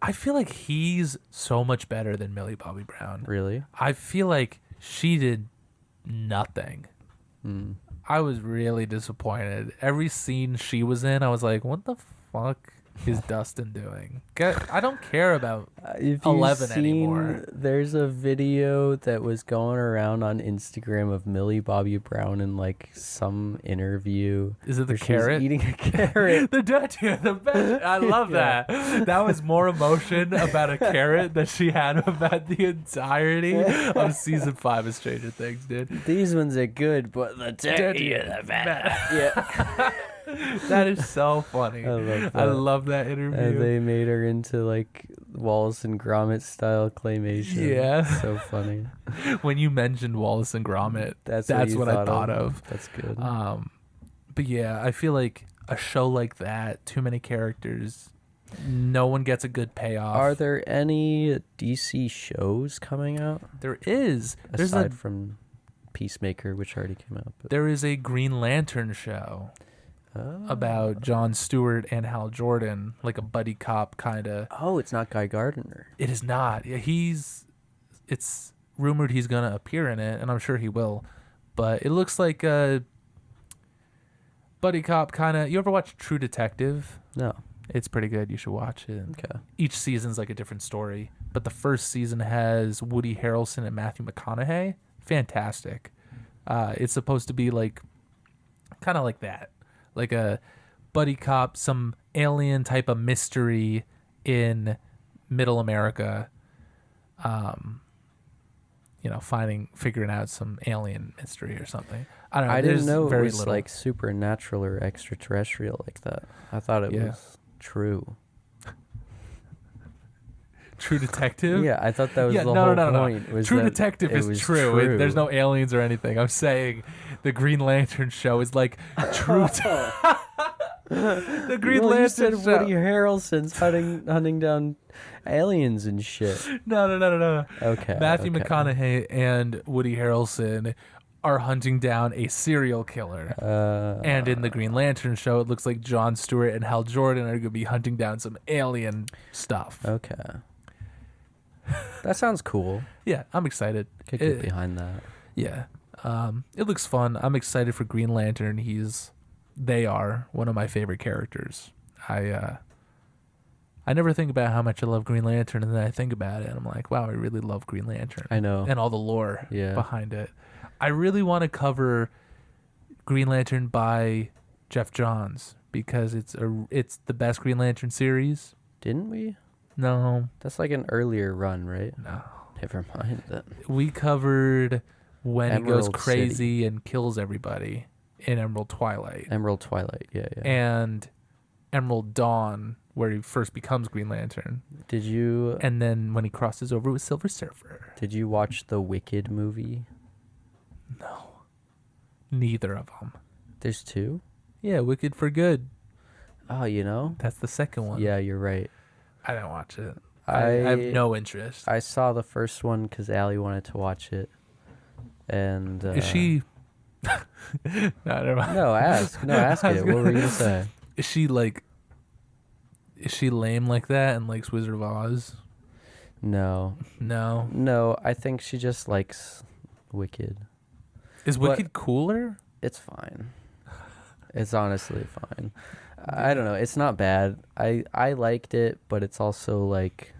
I feel like he's so much better than Millie Bobby Brown. Really? I feel like she did nothing. I was really disappointed. Every scene she was in, I was like, what the fuck is Dustin doing? I don't care about If 11 you've seen, anymore. There's a video that was going around on Instagram of Millie Bobby Brown in some interview. Is it the where she was carrot? eating a carrot. The best. I love Yeah. that. That was more emotion about a carrot that she had about the entirety of season 5 of Stranger Things, dude. These ones are good, but the turkey is the best. Yeah. That is so funny. I love that. love that interview. And they made her into Wallace and Gromit style claymation. Yeah. So funny. When you mentioned Wallace and Gromit, That's what I thought of. That's good. But yeah, I feel like a show like that, too many characters, no one gets a good payoff. Are there any DC shows coming out? There is. Aside from Peacemaker, which already came out. But... There is a Green Lantern show about Jon Stewart and Hal Jordan, like a buddy cop kind of. Oh, it's not Guy Gardner. It is not. Yeah, it's rumored he's going to appear in it, and I'm sure he will. But it looks like a buddy cop kind of. You ever watch True Detective? No. It's pretty good. You should watch it. Okay. Each season's like a different story. But the first season has Woody Harrelson and Matthew McConaughey. Fantastic. It's supposed to be like kind of like that, like a buddy cop, some alien type of mystery in Middle America. Figuring out some alien mystery or something. I don't know. I didn't know it very was little. like supernatural or extraterrestrial like that. I thought it was true. True Detective? Yeah, I thought that was the whole point. No. True Detective is true. There's no aliens or anything. I'm saying the Green Lantern show is like true. The Green Lantern you said show. Woody Harrelson's hunting down aliens and shit. No. Okay. Matthew McConaughey and Woody Harrelson are hunting down a serial killer. And in the Green Lantern show, it looks like Jon Stewart and Hal Jordan are going to be hunting down some alien stuff. Okay. That sounds cool. Yeah, I'm excited. Could get behind that. Yeah. It looks fun. I'm excited for Green Lantern. They are one of my favorite characters. I never think about how much I love Green Lantern, and then I think about it, and I'm like, wow, I really love Green Lantern. I know. And all the lore behind it. I really want to cover Green Lantern by Jeff Johns because it's the best Green Lantern series. Didn't we? No. That's like an earlier run, right? No. Never mind then. We covered when Emerald he goes crazy City. and kills everybody in Emerald Twilight. Emerald Twilight, yeah. And Emerald Dawn, where he first becomes Green Lantern. Did you... And then when he crosses over with Silver Surfer. Did you watch the Wicked movie? No. Neither of them. There's two? Yeah, Wicked for Good. Oh, you know? That's the second one. Yeah, you're right. I didn't watch it. I have no interest. I saw the first one because Allie wanted to watch it. And... Is she... No, never mind. No, ask it. What were you going to say? Is she lame like that and likes Wizard of Oz? No. No, I think she just likes Wicked. Is Wicked cooler? It's fine. It's honestly fine. I don't know. It's not bad. I liked it, but it's also like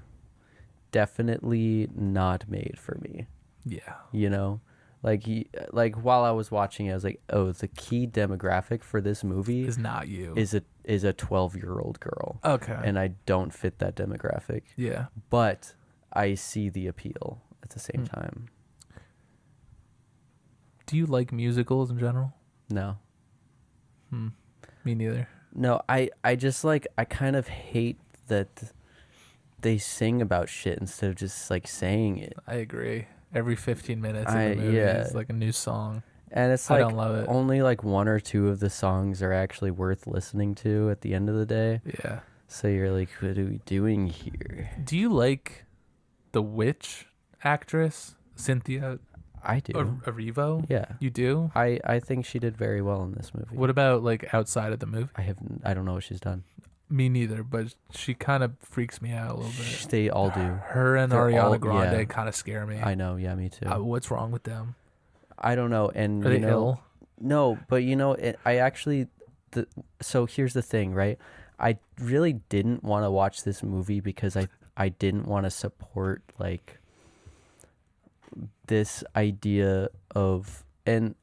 definitely not made for me. Yeah. You know? Like while I was watching it, I was like, oh, the key demographic for this movie is not you. Is a 12-year-old girl. Okay. And I don't fit that demographic. Yeah. But I see the appeal at the same time. Do you like musicals in general? No. Me neither. No, I just like, I kind of hate that they sing about shit instead of just like saying it. I agree. Every 15 minutes of the movie is like a new song. And it's like, I don't love it. Only like one or two of the songs are actually worth listening to at the end of the day. Yeah. So you're like, what are we doing here? Do you like the witch actress, Cynthia? I do. Erivo? Yeah. You do? I think she did very well in this movie. What about like outside of the movie? I don't know what she's done. Me neither, but she kind of freaks me out a little bit. They all do. Her and Ariana Grande kind of scare me. I know, yeah, me too. What's wrong with them? I don't know. And are they ill? No, but I actually. So here's the thing, right? I really didn't want to watch this movie because I didn't want to support like this idea of and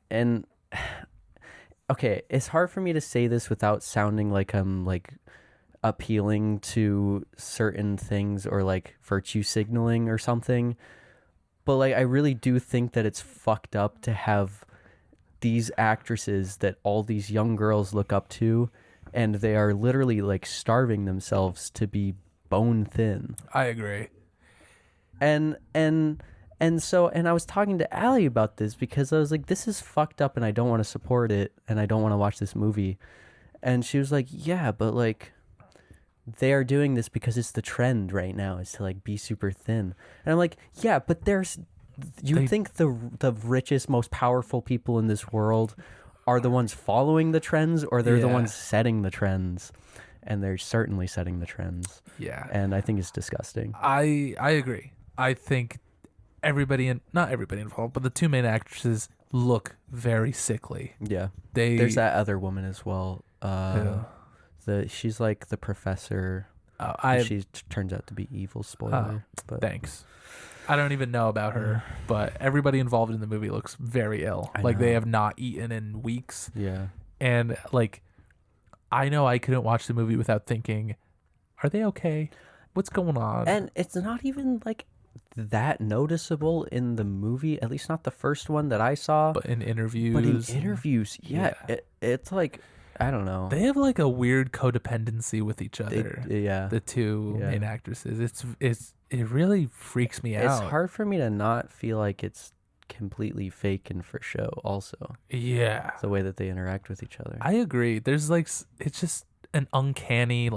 okay, it's hard for me to say this without sounding like I'm like appealing to certain things or like virtue signaling or something, but like I really do think that it's fucked up to have these actresses that all these young girls look up to, and they are literally like starving themselves to be bone thin. I agree. And I was talking to Allie about this because I was like, this is fucked up and I don't want to support it and I don't want to watch this movie. And she was like, yeah, but like they are doing this because it's the trend right now is to like be super thin. And I'm like, yeah, but think the richest, most powerful people in this world are the ones following the trends, or they're the ones setting the trends? And they're certainly setting the trends. Yeah. And I think it's disgusting. I agree. I think not everybody involved, but the two main actresses look very sickly. Yeah. There's that other woman as well. She's like the professor. She turns out to be evil. Spoiler. But thanks. I don't even know about her, but everybody involved in the movie looks very ill. Like they have not eaten in weeks. Yeah. And like, I know I couldn't watch the movie without thinking, are they okay? What's going on? And it's not even like that noticeable in the movie, at least not the first one that I saw. But in interviews. Yeah. It's like, I don't know. They have like a weird codependency with each other. The two main actresses. It really freaks me out. It's hard for me to not feel like it's completely fake and for show also. Yeah. The way that they interact with each other. I agree. There's like, it's just an uncanny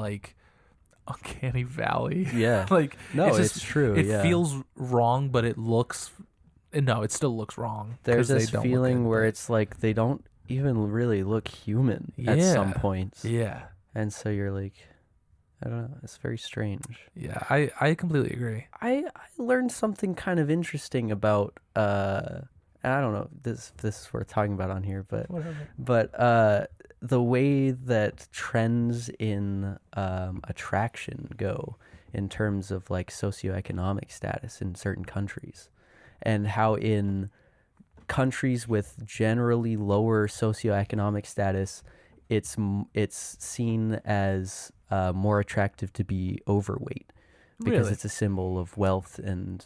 valley. Yeah. Like, no, it's true. It feels wrong, but it still looks wrong. There's this feeling where it's like they don't even really look human at some points. Yeah. And so you're like, I don't know. It's very strange. Yeah, I completely agree. I learned something kind of interesting about and I don't know if this is worth talking about on here, but whatever. But the way that trends in attraction go in terms of like socioeconomic status in certain countries, and how in countries with generally lower socioeconomic status, it's seen as more attractive to be overweight because it's a symbol of wealth, and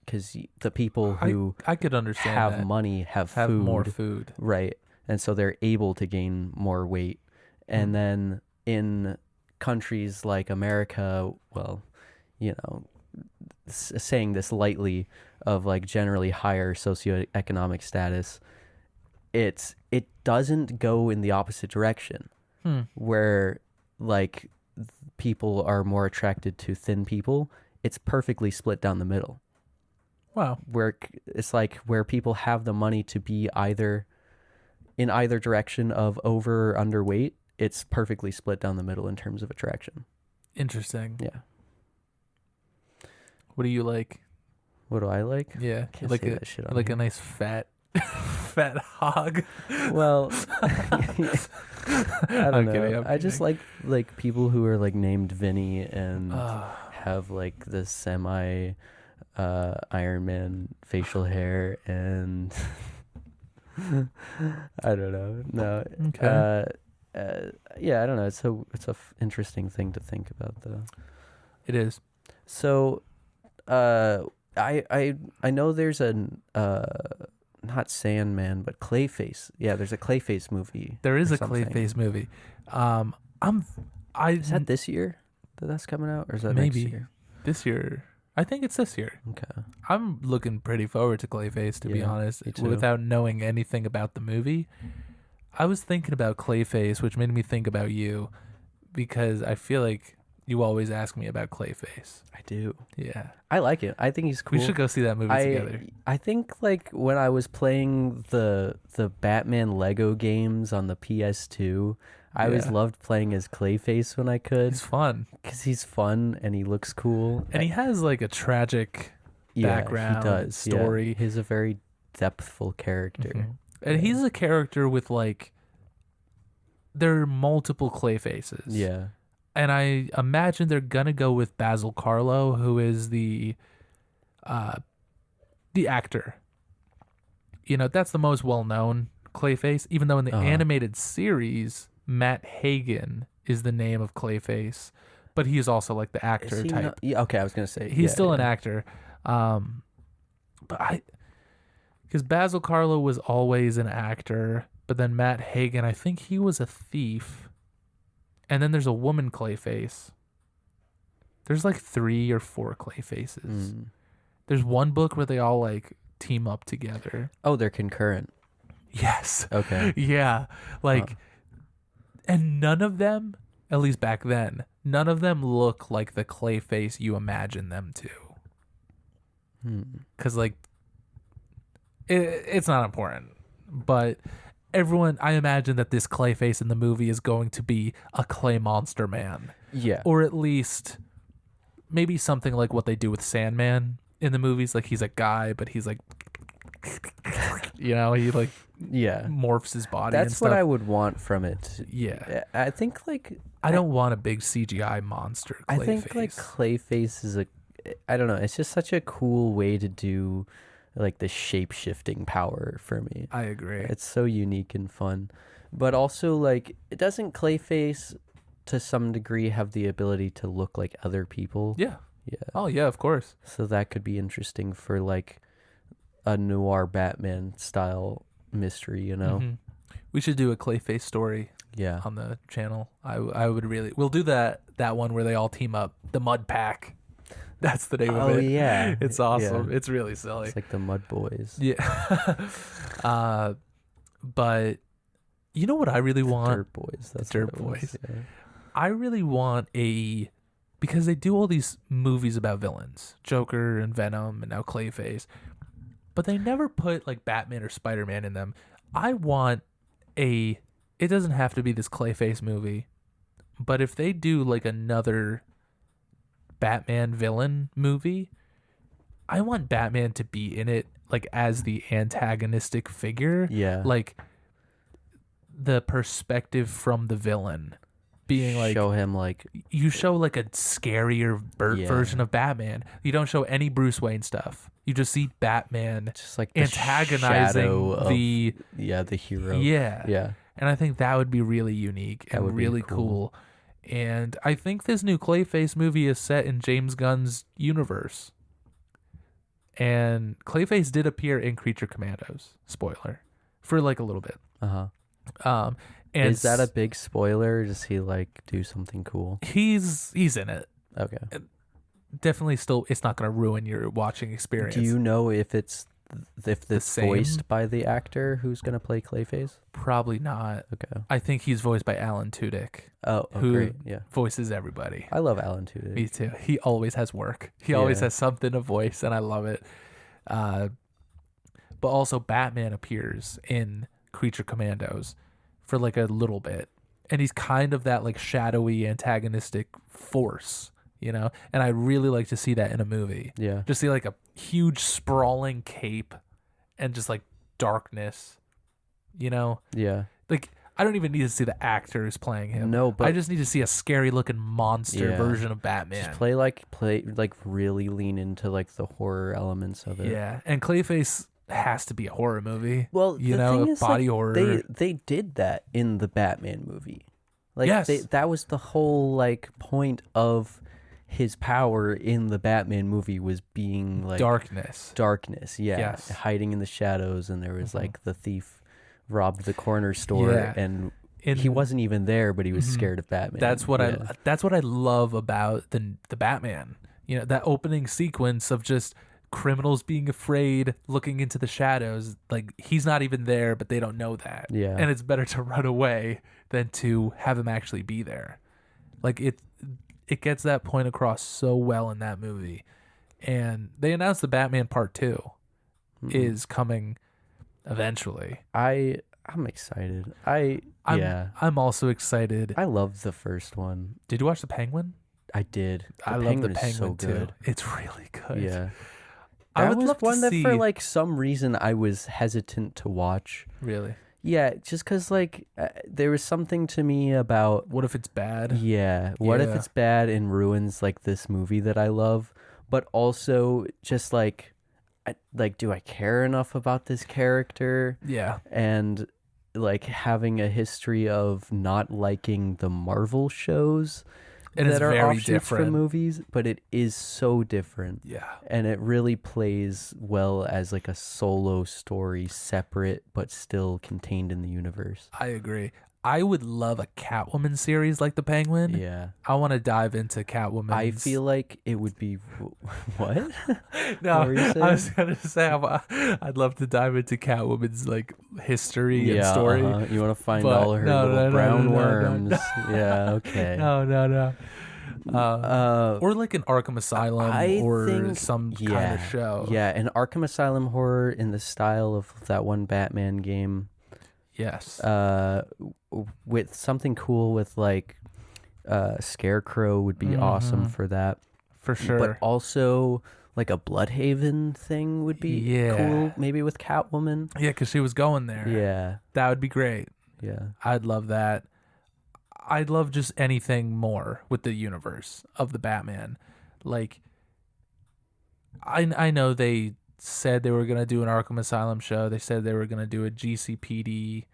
because the people who I could understand have money have food, more food, right? And so they're able to gain more weight. And then in countries like America, well, you know, saying this lightly, of like generally higher socioeconomic status, it doesn't go in the opposite direction, where like people are more attracted to thin people. It's perfectly split down the middle. Wow. Where it's like where people have the money to be in either direction of over or underweight, it's perfectly split down the middle in terms of attraction. Interesting. Yeah. What do you like? What do I like? Yeah, Can't like say that shit on like here. a nice fat hog. Well, I don't know. Kidding, I just like people who are like named Vinny and have like the semi Iron Man facial hair, and I don't know. No. Okay. Yeah, I don't know. It's a interesting thing to think about, though. It is. So, I know there's not Sandman, but Clayface. Yeah, there's a Clayface movie. There is a Clayface movie. Is that this year that's coming out, or is that maybe next year? This year? I think it's this year. Okay. I'm looking pretty forward to Clayface, to be honest, me too. without knowing anything about the movie. I was thinking about Clayface, which made me think about you, because I feel like you always ask me about Clayface. I do. Yeah. I like it. I think he's cool. We should go see that movie together. I think like when I was playing the Batman Lego games on the PS2, I always loved playing as Clayface when I could. It's fun. Because he's fun and he looks cool. And he has like a tragic background story. Yeah. He's a very depthful character. Mm-hmm. And he's a character with like, there are multiple Clayfaces. Yeah. And I imagine they're gonna go with Basil Karlo, who is the actor. You know, that's the most well-known Clayface. Even though in the animated series, Matt Hagen is the name of Clayface, but he is also like the actor type. Okay, I was gonna say he's still an actor. But because Basil Karlo was always an actor, but then Matt Hagen, I think he was a thief. And then there's a woman Clayface. There's like 3 or 4 Clayfaces. There's one book where they all like team up together. Oh, they're concurrent. Yes. Okay. Yeah. Like, and none of them, at least back then, none of them look like the Clayface you imagine them to. Because like, it's not important, but everyone, I imagine that this Clayface in the movie is going to be a clay monster man. Yeah. Or at least maybe something like what they do with Sandman in the movies. Like he's a guy, but he's like, you know, he like morphs his body. That's and stuff. what I would want from it. Yeah. I think like I don't want a big CGI monster Clayface. I think like Clayface I don't know. It's just such a cool way to do like the shape-shifting power for me. I agree. It's so unique and fun. But also, like, it doesn't Clayface to some degree have the ability to look like other people? Yeah. Yeah. Oh, yeah, of course. So that could be interesting for, like, a noir Batman style mystery, you know? Mm-hmm. We should do a Clayface story on the channel. I would really... We'll do that one where they all team up. The Mud Pack. That's the name of it. Oh, yeah. It's awesome. Yeah. It's really silly. It's like the Mud Boys. Yeah. But you know what I really want? Dirt Boys. That's Dirt Boys. Yeah. I really want because they do all these movies about villains. Joker and Venom and now Clayface. But they never put like Batman or Spider-Man in them. I want it doesn't have to be this Clayface movie, but if they do like another Batman villain movie, I want Batman to be in it like as the antagonistic figure. Yeah. Like the perspective from the villain being like show him like you show like a scarier version of Batman. You don't show any Bruce Wayne stuff. You just see Batman just like antagonizing the hero. Yeah. Yeah. And I think that would be really unique and really cool. And I think this new Clayface movie is set in James Gunn's universe. And Clayface did appear in Creature Commandos. Spoiler. For like a little bit. Uh-huh. And is that a big spoiler? Or does he like do something cool? He's in it. Okay. Definitely still, it's not going to ruin your watching experience. Do you know if it's voiced by the actor who's going to play Clayface? Probably not. Okay. I think he's voiced by Alan Tudyk. Oh, who great. Yeah. voices everybody. I love Alan Tudyk. Me too. He always has work. He always has something to voice, and I love it. But also Batman appears in Creature Commandos for like a little bit. And he's kind of that like shadowy antagonistic force, you know? And I'd really like to see that in a movie. Yeah. Just see like a huge sprawling cape and just like darkness, you know? Yeah. Like I don't even need to see the actor who's playing him. No, but I just need to see a scary looking monster version of Batman. Just play like really lean into like the horror elements of it. Yeah. And Clayface has to be a horror movie. Well, you know, thing is, body like, horror. They did that in the Batman movie. Like yes. that was the whole like point of his power in the Batman movie was being like darkness. Yeah. Yes. Hiding in the shadows, and there was like the thief robbed the corner store and he wasn't even there, but he was scared of Batman. That's what I love about the Batman. You know, that opening sequence of just criminals being afraid, looking into the shadows, like he's not even there, but they don't know that. Yeah. And it's better to run away than to have him actually be there. Like it gets that point across so well in that movie. And they announced the Batman Part 2 is coming eventually. I'm excited. I'm also excited. I love the first one. Did you watch The Penguin? I did. I love The Penguin so too. It's really good. Yeah. I would love one to see... that for like some reason I was hesitant to watch. Really? Yeah, just because like there was something to me about what if it's bad? Yeah, what if it's bad and ruins like this movie that I love, but also just like do I care enough about this character? Yeah, and like having a history of not liking the Marvel shows. It is very different from movies, but it is so different. Yeah. And it really plays well as like a solo story, separate but still contained in the universe. I agree. I would love a Catwoman series like The Penguin. Yeah. I want to dive into Catwoman. I feel like it would be... What? No, what I was going to say I'd love to dive into Catwoman's like history and story. You want to find all her little brown worms. Yeah, okay. No. Or like an Arkham Asylum or some kind of show. Yeah, an Arkham Asylum horror in the style of that one Batman game. Yes. With something cool with like Scarecrow would be awesome for that. For sure. But also like a Bloodhaven thing would be cool, maybe with Catwoman. Yeah, because she was going there. Yeah. That would be great. Yeah. I'd love that. I'd love just anything more with the universe of the Batman. Like, I know they said they were gonna do an Arkham Asylum show. They said they were gonna do a GCPD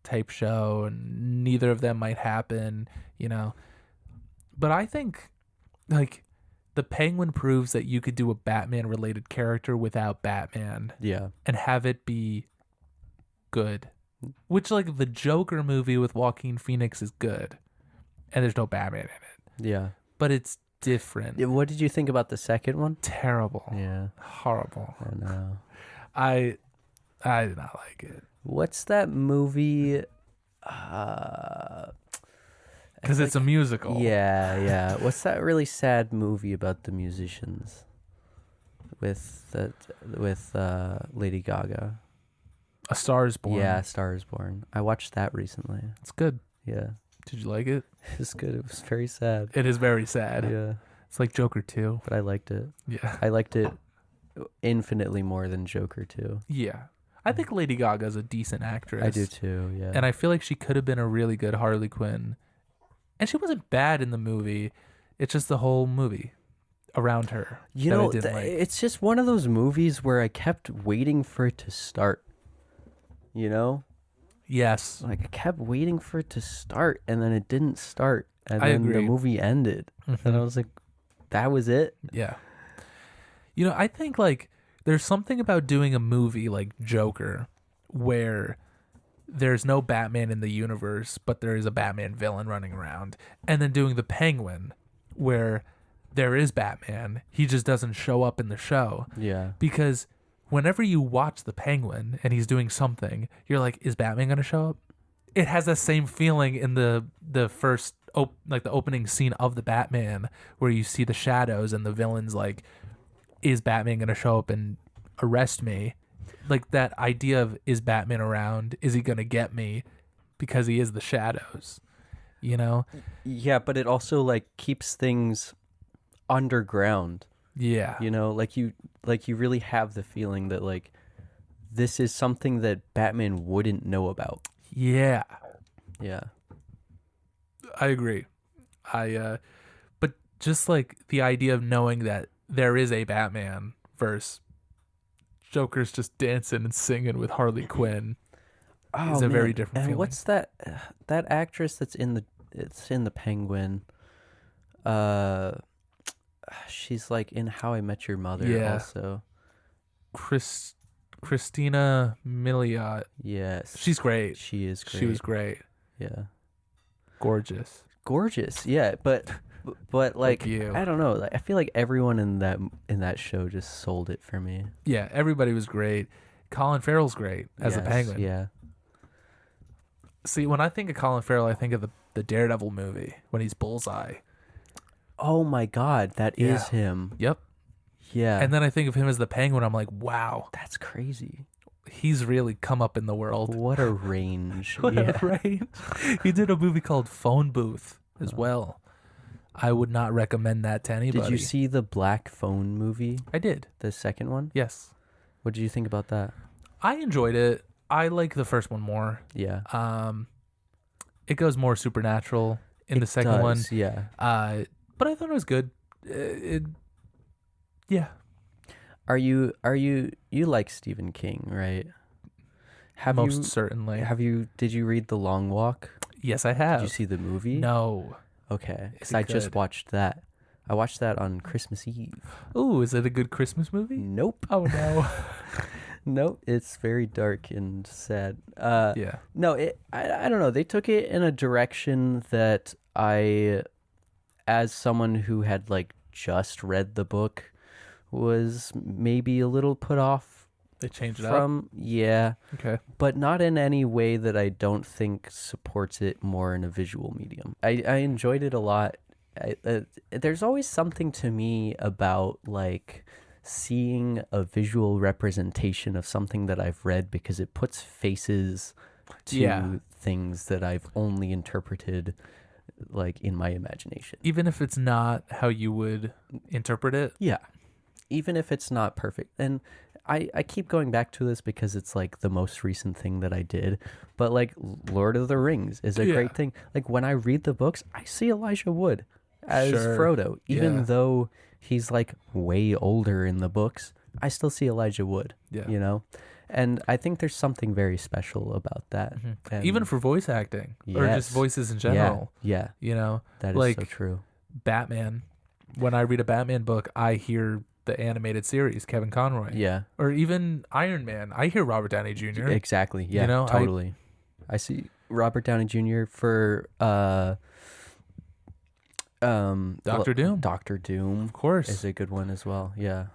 type show, and neither of them might happen, you know. But I think, like, the Penguin proves that you could do a Batman related character without Batman. Yeah. And have it be good. Which, like, the Joker movie with Joaquin Phoenix is good. And there's no Batman in it. Yeah. But it's different. Yeah, what did you think about the second one? Terrible. Yeah. Horrible. I know. I did not like it. What's that movie? Because it's a musical. Yeah. What's that really sad movie about the musicians with Lady Gaga? A Star is Born. Yeah, Star is Born. I watched that recently. It's good. Yeah. Did you like it? It was good. It was very sad. It is very sad. Yeah. It's like Joker 2. But I liked it. Yeah. I liked it infinitely more than Joker 2. Yeah. I think Lady Gaga's a decent actress. I do too, yeah. And I feel like she could have been a really good Harley Quinn. And she wasn't bad in the movie. It's just the whole movie around her. You know, it's just one of those movies where I kept waiting for it to start. You know? Yes. Like, I kept waiting for it to start, and then it didn't start. And I then agree. the movie ended. Mm-hmm. And I was like, that was it? Yeah. You know, I think, like, there's something about doing a movie like Joker where there's no Batman in the universe, but there is a Batman villain running around. And then doing the Penguin where there is Batman. He just doesn't show up in the show. Yeah. Because whenever you watch the Penguin and he's doing something, you're like, is Batman going to show up? It has that same feeling in the first, like the opening scene of the Batman where you see the shadows and the villain's like, is Batman going to show up and arrest me? Like that idea of, is Batman around? Is he going to get me? Because he is the shadows, you know? Yeah, but it also like keeps things underground. Yeah. You know, like you really have the feeling that like this is something that Batman wouldn't know about. Yeah. Yeah. I agree. But just like the idea of knowing that there is a Batman versus Joker's just dancing and singing with Harley Quinn is a very different feeling. What's that actress that's in the Penguin? She's like in How I Met Your Mother also. Christina Miliot. Yes. She's great. She is great. She was great. Yeah. Gorgeous. Yeah, but like you. I don't know. Like, I feel like everyone in that show just sold it for me. Yeah, everybody was great. Colin Farrell's great as the Penguin. Yeah. See, when I think of Colin Farrell, I think of the Daredevil movie when he's Bullseye. Oh my God, that is him. Yep. Yeah. And then I think of him as the Penguin. I'm like, wow, that's crazy. He's really come up in the world. What a range. What a range. He did a movie called Phone Booth as well. I would not recommend that to anybody. Did you see the Black Phone movie? I did. The second one? Yes. What did you think about that? I enjoyed it. I like the first one more. Yeah. It goes more supernatural in the second one. Yeah. But I thought it was good. Yeah. Are you like Stephen King, right? Certainly. Did you read The Long Walk? Yes, I have. Did you see the movie? No. Okay. Because I just watched that. I watched that on Christmas Eve. Ooh, is it a good Christmas movie? Nope. Oh no. Nope. It's very dark and sad. Yeah. No, I don't know. They took it in a direction that I, as someone who had like just read the book, was maybe a little put off. They changed it up? Yeah. Okay. But not in any way that I don't think supports it more in a visual medium. I enjoyed it a lot. There's always something to me about like seeing a visual representation of something that I've read because it puts faces to things that I've only interpreted like in my imagination. Even if it's not how you would interpret it? Yeah. Even if it's not perfect. And I keep going back to this because it's like the most recent thing that I did. But like Lord of the Rings is a great thing. Like when I read the books, I see Elijah Wood as Frodo, even though he's like way older in the books, I still see Elijah Wood. Yeah. You know? And I think there's something very special about that. And Even for voice acting or just Yes. voices in general. Yeah. You know, That is like so true. Batman. When I read a Batman book, I hear the animated series, Kevin Conroy. Yeah. Or even Iron Man. I hear Robert Downey Jr. Exactly. Yeah. You know, totally. I see Robert Downey Jr. for Doctor Doom. Doctor Doom, Of course. is a good one as well. Yeah.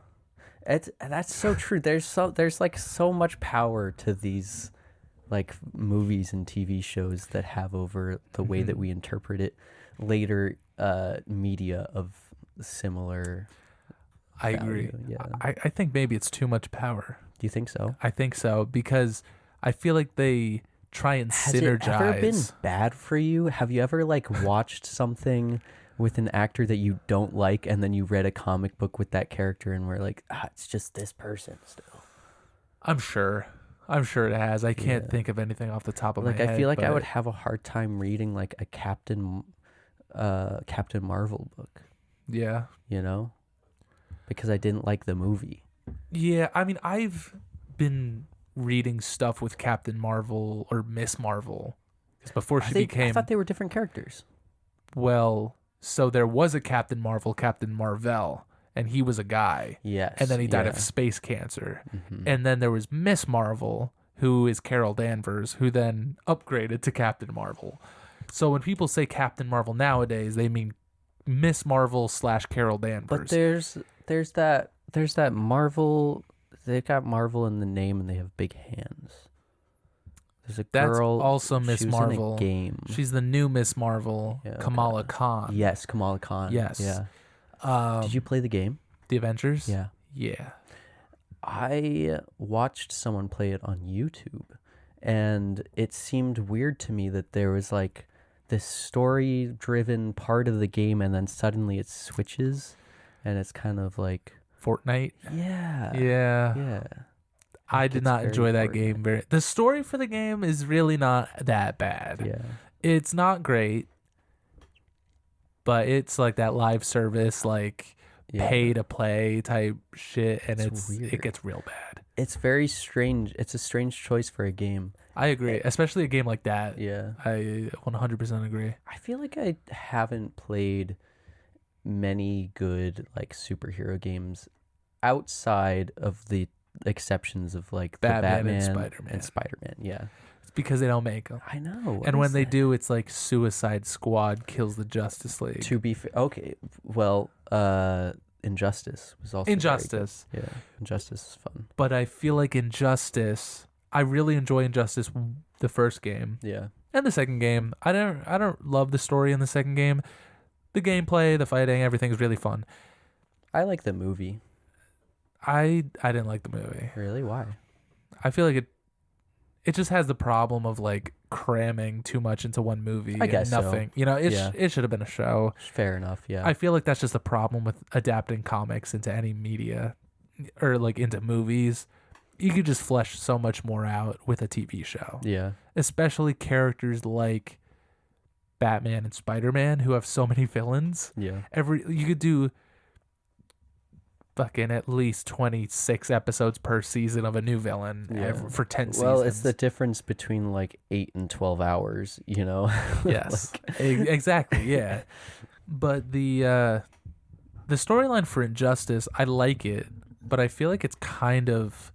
That's so true. There's like so much power to these like movies and TV shows that have over the way that we interpret it later media of similar I value. agree. Yeah. I think maybe it's too much power. Do you think so? I think so because I feel like they try and Has synergize. it ever been bad for you? Have you ever like watched something with an actor that you don't like and then you read a comic book with that character and were like, it's just this person still? I'm sure it has. I can't Yeah. think of anything off the top of my head. Like I feel like I but- would have a hard time reading like a Captain Marvel book, Yeah. you know? Because I didn't like the movie. Yeah, I mean, I've been reading stuff with Captain Marvel or Miss Marvel. 'Cause before she I became thought they were different characters. well, so there was a Captain Marvel, Captain Marvel, and he was a guy. Yes. And then he died yeah. of space cancer. Mhm. And then there was Miss Marvel, who is Carol Danvers, who then upgraded to Captain Marvel. So when people say Captain Marvel nowadays, they mean Miss Marvel / Carol Danvers. But there's that Marvel. They've got Marvel in the name and they have big hands. There's a That's girl. also Miss she was Marvel. In a game. She's the new Miss Marvel, Yeah, Kamala okay. Khan. Yes, Kamala Khan. Yes. Yeah. Did you play the game? The Avengers? Yeah. Yeah. I watched someone play it on YouTube, and it seemed weird to me that there was like this story-driven part of the game, and then suddenly it switches, and it's kind of like, Fortnite? yeah, Yeah. yeah. I It did gets not very enjoy that Fortnite. game. The story for the game is really not that bad. Yeah. It's not great, but it's like that live service, like Yeah. pay to play type shit, and It's it weird. gets real bad. It's very strange. It's a strange choice for a game. I agree, especially a game like that. Yeah. I 100% agree. I feel like I haven't played many good like superhero games outside of the exceptions of like Batman the and Batman Spider-Man. and Spider-Man. Yeah. It's because they don't make them. I know. And when they do, it's like Suicide Squad kills the Justice League. To be okay, well, Injustice was also very good. Injustice. Yeah, Injustice is fun. But I feel like Injustice, I really enjoy Injustice the first game. Yeah. And the second game, I don't love the story in the second game. The gameplay, the fighting, everything's really fun. I like the movie. I didn't like the movie. Really? Why? I feel like it just has the problem of like cramming too much into one movie. I guess so. and nothing. You know, Yeah. it should have been a show. Fair enough. Yeah. I feel like that's just the problem with adapting comics into any media or like into movies. You could just flesh so much more out with a TV show. yeah. Especially characters like Batman and Spider-Man who have so many villains. Yeah. You could do fucking at least 26 episodes per season of a new villain for 10 seasons. Well, it's the difference between like 8 and 12 hours, you know? Yes. Exactly, yeah. But the storyline for Injustice, I like it, but I feel like it's kind of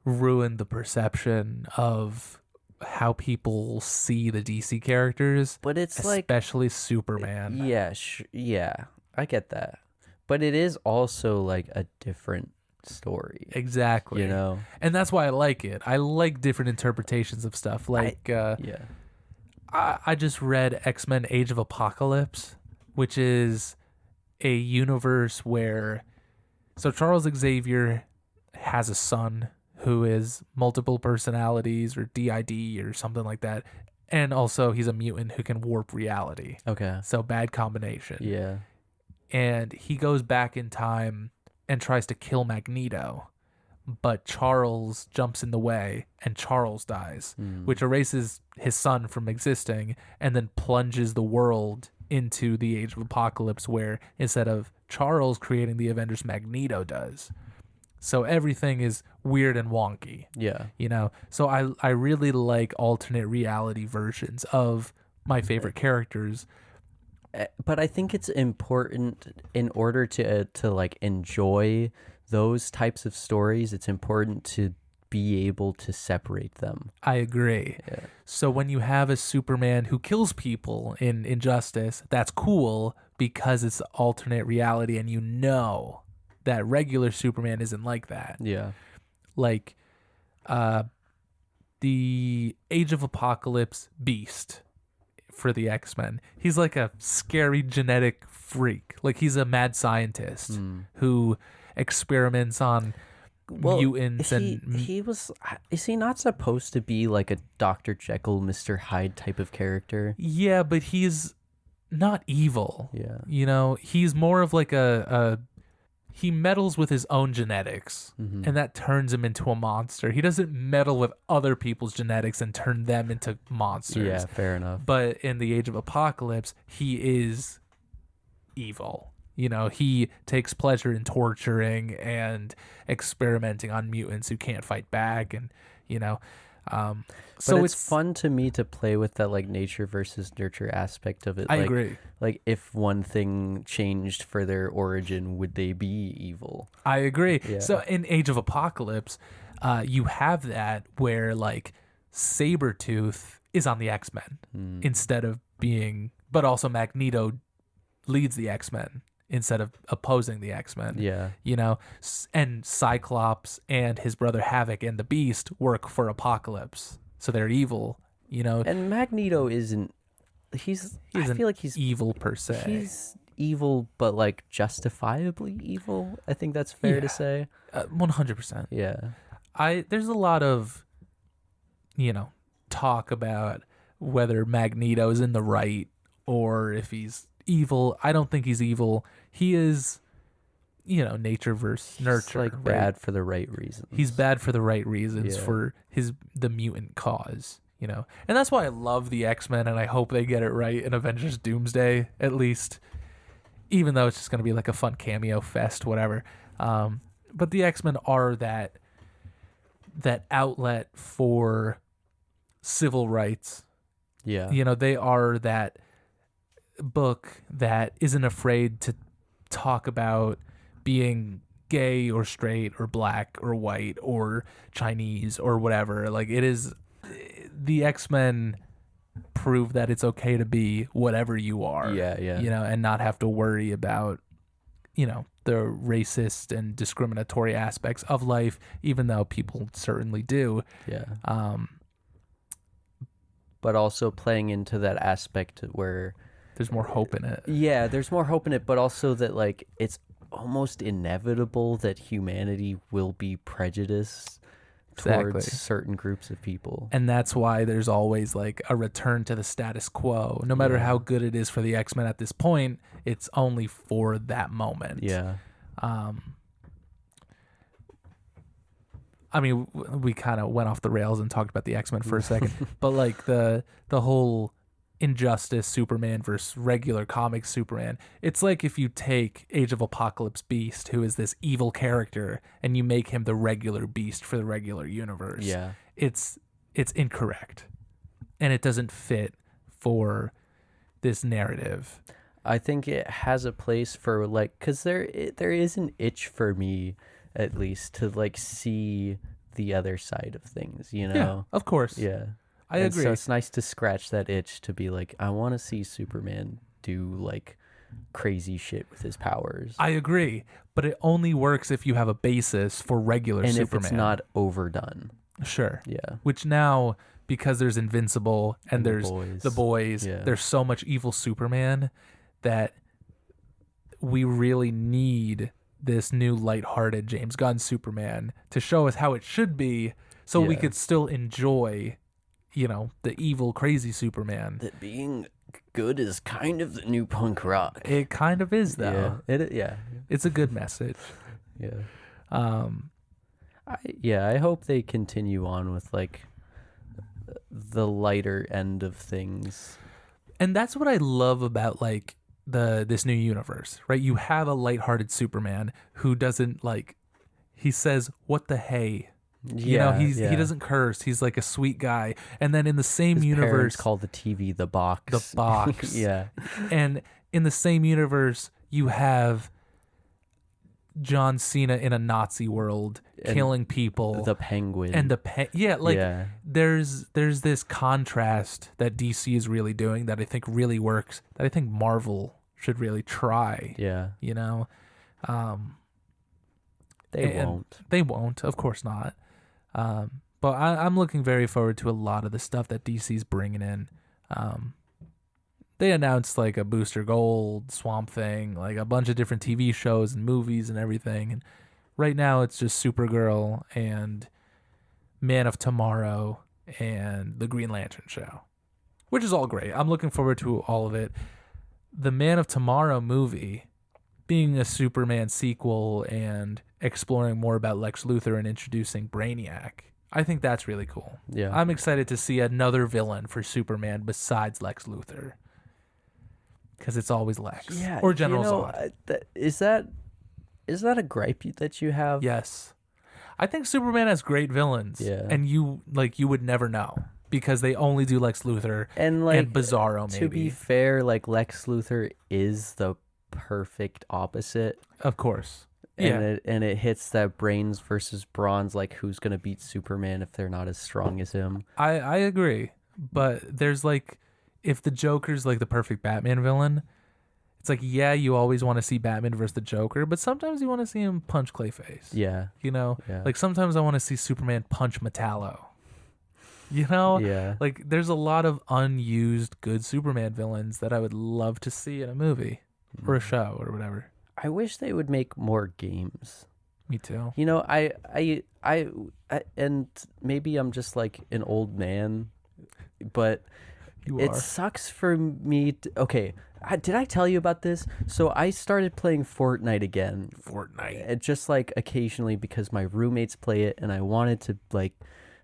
ruined the perception of how people see the DC characters, But it's like, especially Superman. yeah, yeah, I get that. But it is also like a different story, Exactly. you know? And that's why I like it. I like different interpretations of stuff. Like Yeah. I just read X-Men Age of Apocalypse, which is a universe where so Charles Xavier has a son who is multiple personalities or DID or something like that. And also he's a mutant who can warp reality. Okay. So bad combination. Yeah. And he goes back in time and tries to kill Magneto, but Charles jumps in the way and Charles dies, which erases his son from existing and then plunges the world into the Age of Apocalypse, where instead of Charles creating the Avengers, Magneto does. So everything is weird and wonky. Yeah. You know, so I really like alternate reality versions of my favorite characters. But I think it's important in order to like enjoy those types of stories. It's important to be able to separate them. I agree. Yeah. So when you have a Superman who kills people in Injustice, that's cool because it's alternate reality, and you know that regular Superman isn't like that. Yeah. Like the Age of Apocalypse Beast for the X-Men. He's like a scary genetic freak. Like he's a mad scientist who experiments on mutants he was is he not supposed to be like a Dr. Jekyll, Mr. Hyde type of character? Yeah, but he's not evil. Yeah. You know, he's more of like he meddles with his own genetics, and that turns him into a monster. He doesn't meddle with other people's genetics and turn them into monsters. Yeah, fair enough. But in the Age of Apocalypse, he is evil. You know, he takes pleasure in torturing and experimenting on mutants who can't fight back, and you know, so it's fun to me to play with that like nature versus nurture aspect of it. I agree. Like if one thing changed for their origin, would they be evil? I agree. Yeah. So in Age of Apocalypse, you have that where like Sabretooth is on the X-Men instead of being, but also Magneto leads the X-Men instead of opposing the X-Men. Yeah. You know, and Cyclops and his brother Havoc and the Beast work for Apocalypse. So they're evil, you know. And Magneto isn't I feel like he's evil per se. He's evil, but like justifiably evil. I think that's fair to say. 100%. Yeah. There's a lot of, you know, talk about whether Magneto's in the right or if he's evil. I don't think he's evil. He is, you know, nature versus nurture. He's like bad for the right reasons. He's bad for the right reasons for the mutant cause, you know. And that's why I love the X-Men, and I hope they get it right in Avengers Doomsday, at least. Even though it's just going to be like a fun cameo fest, whatever. But the X-Men are that outlet for civil rights. Yeah. You know, they are that book that isn't afraid to talk about being gay or straight or black or white or Chinese or whatever. Like it is, the X-Men prove that it's okay to be whatever you are. Yeah. You know, and not have to worry about, you know, the racist and discriminatory aspects of life, even though people certainly do. Yeah. But also playing into that aspect where there's more hope in it. Yeah, there's more hope in it, but also that like it's almost inevitable that humanity will be prejudiced towards certain groups of people. And that's why there's always like a return to the status quo. No matter how good it is for the X-Men at this point, it's only for that moment. Yeah. I mean, we kind of went off the rails and talked about the X-Men for a second, but like the whole Injustice Superman versus regular comic Superman, it's like if you take Age of Apocalypse Beast, who is this evil character, and you make him the regular Beast for the regular universe. Yeah. It's incorrect, and it doesn't fit for this narrative. I think it has a place for like, because there is an itch for me, at least, to like see the other side of things, you know? Yeah, of course. Yeah. I agree. So it's nice to scratch that itch to be like, I want to see Superman do like crazy shit with his powers. I agree, but it only works if you have a basis for regular and Superman. if it's not overdone. Sure. Yeah. Which now, because there's Invincible and there's the boys, there's so much evil Superman that we really need this new lighthearted James Gunn Superman to show us how it should be, so we could still enjoy, you know, the evil, crazy Superman. That being good is kind of the new punk rock. It kind of is, though. Yeah. It's a good message. Yeah. I hope they continue on with like the lighter end of things. And that's what I love about like this new universe, right? You have a lighthearted Superman who doesn't like. He says, "What the hey." You know, he doesn't curse. He's like a sweet guy. And then in the same His universe, parents call the TV the box. the box. Yeah. And in the same universe, you have John Cena in a Nazi world killing people. The Penguin. And there's this contrast that DC is really doing that I think really works, that I think Marvel should really try. Yeah. You know? They won't. Of course not. But I'm looking very forward to a lot of the stuff that DC's bringing in. They announced like a Booster Gold, Swamp Thing, like a bunch of different TV shows and movies and everything. And right now it's just Supergirl and Man of Tomorrow and the Green Lantern show, which is all great. I'm looking forward to all of it. The Man of Tomorrow movie being a Superman sequel and exploring more about Lex Luthor and introducing Brainiac, I think that's really cool. Yeah. I'm excited to see another villain for Superman besides Lex Luthor. Because it's always Lex. Yeah. Or General Zod. Is that a gripe that you have? Yes. I think Superman has great villains. Yeah. And you would never know. Because they only do Lex Luthor and Bizarro, maybe. To be fair, like Lex Luthor is the perfect opposite. Of course. And it hits that brains versus bronze, like who's gonna beat Superman if they're not as strong as him. I agree. But there's like, if the Joker's like the perfect Batman villain, it's like, yeah, you always want to see Batman versus the Joker, but sometimes you want to see him punch Clayface. Yeah. You know? Yeah. Like sometimes I want to see Superman punch Metallo. You know? Yeah. Like there's a lot of unused good Superman villains that I would love to see in a movie or a show or whatever. I wish they would make more games. Me too. You know, I and maybe I'm just like an old man, but it sucks for me. Okay, did I tell you about this? So I started playing Fortnite again. Just like occasionally because my roommates play it, and I wanted to like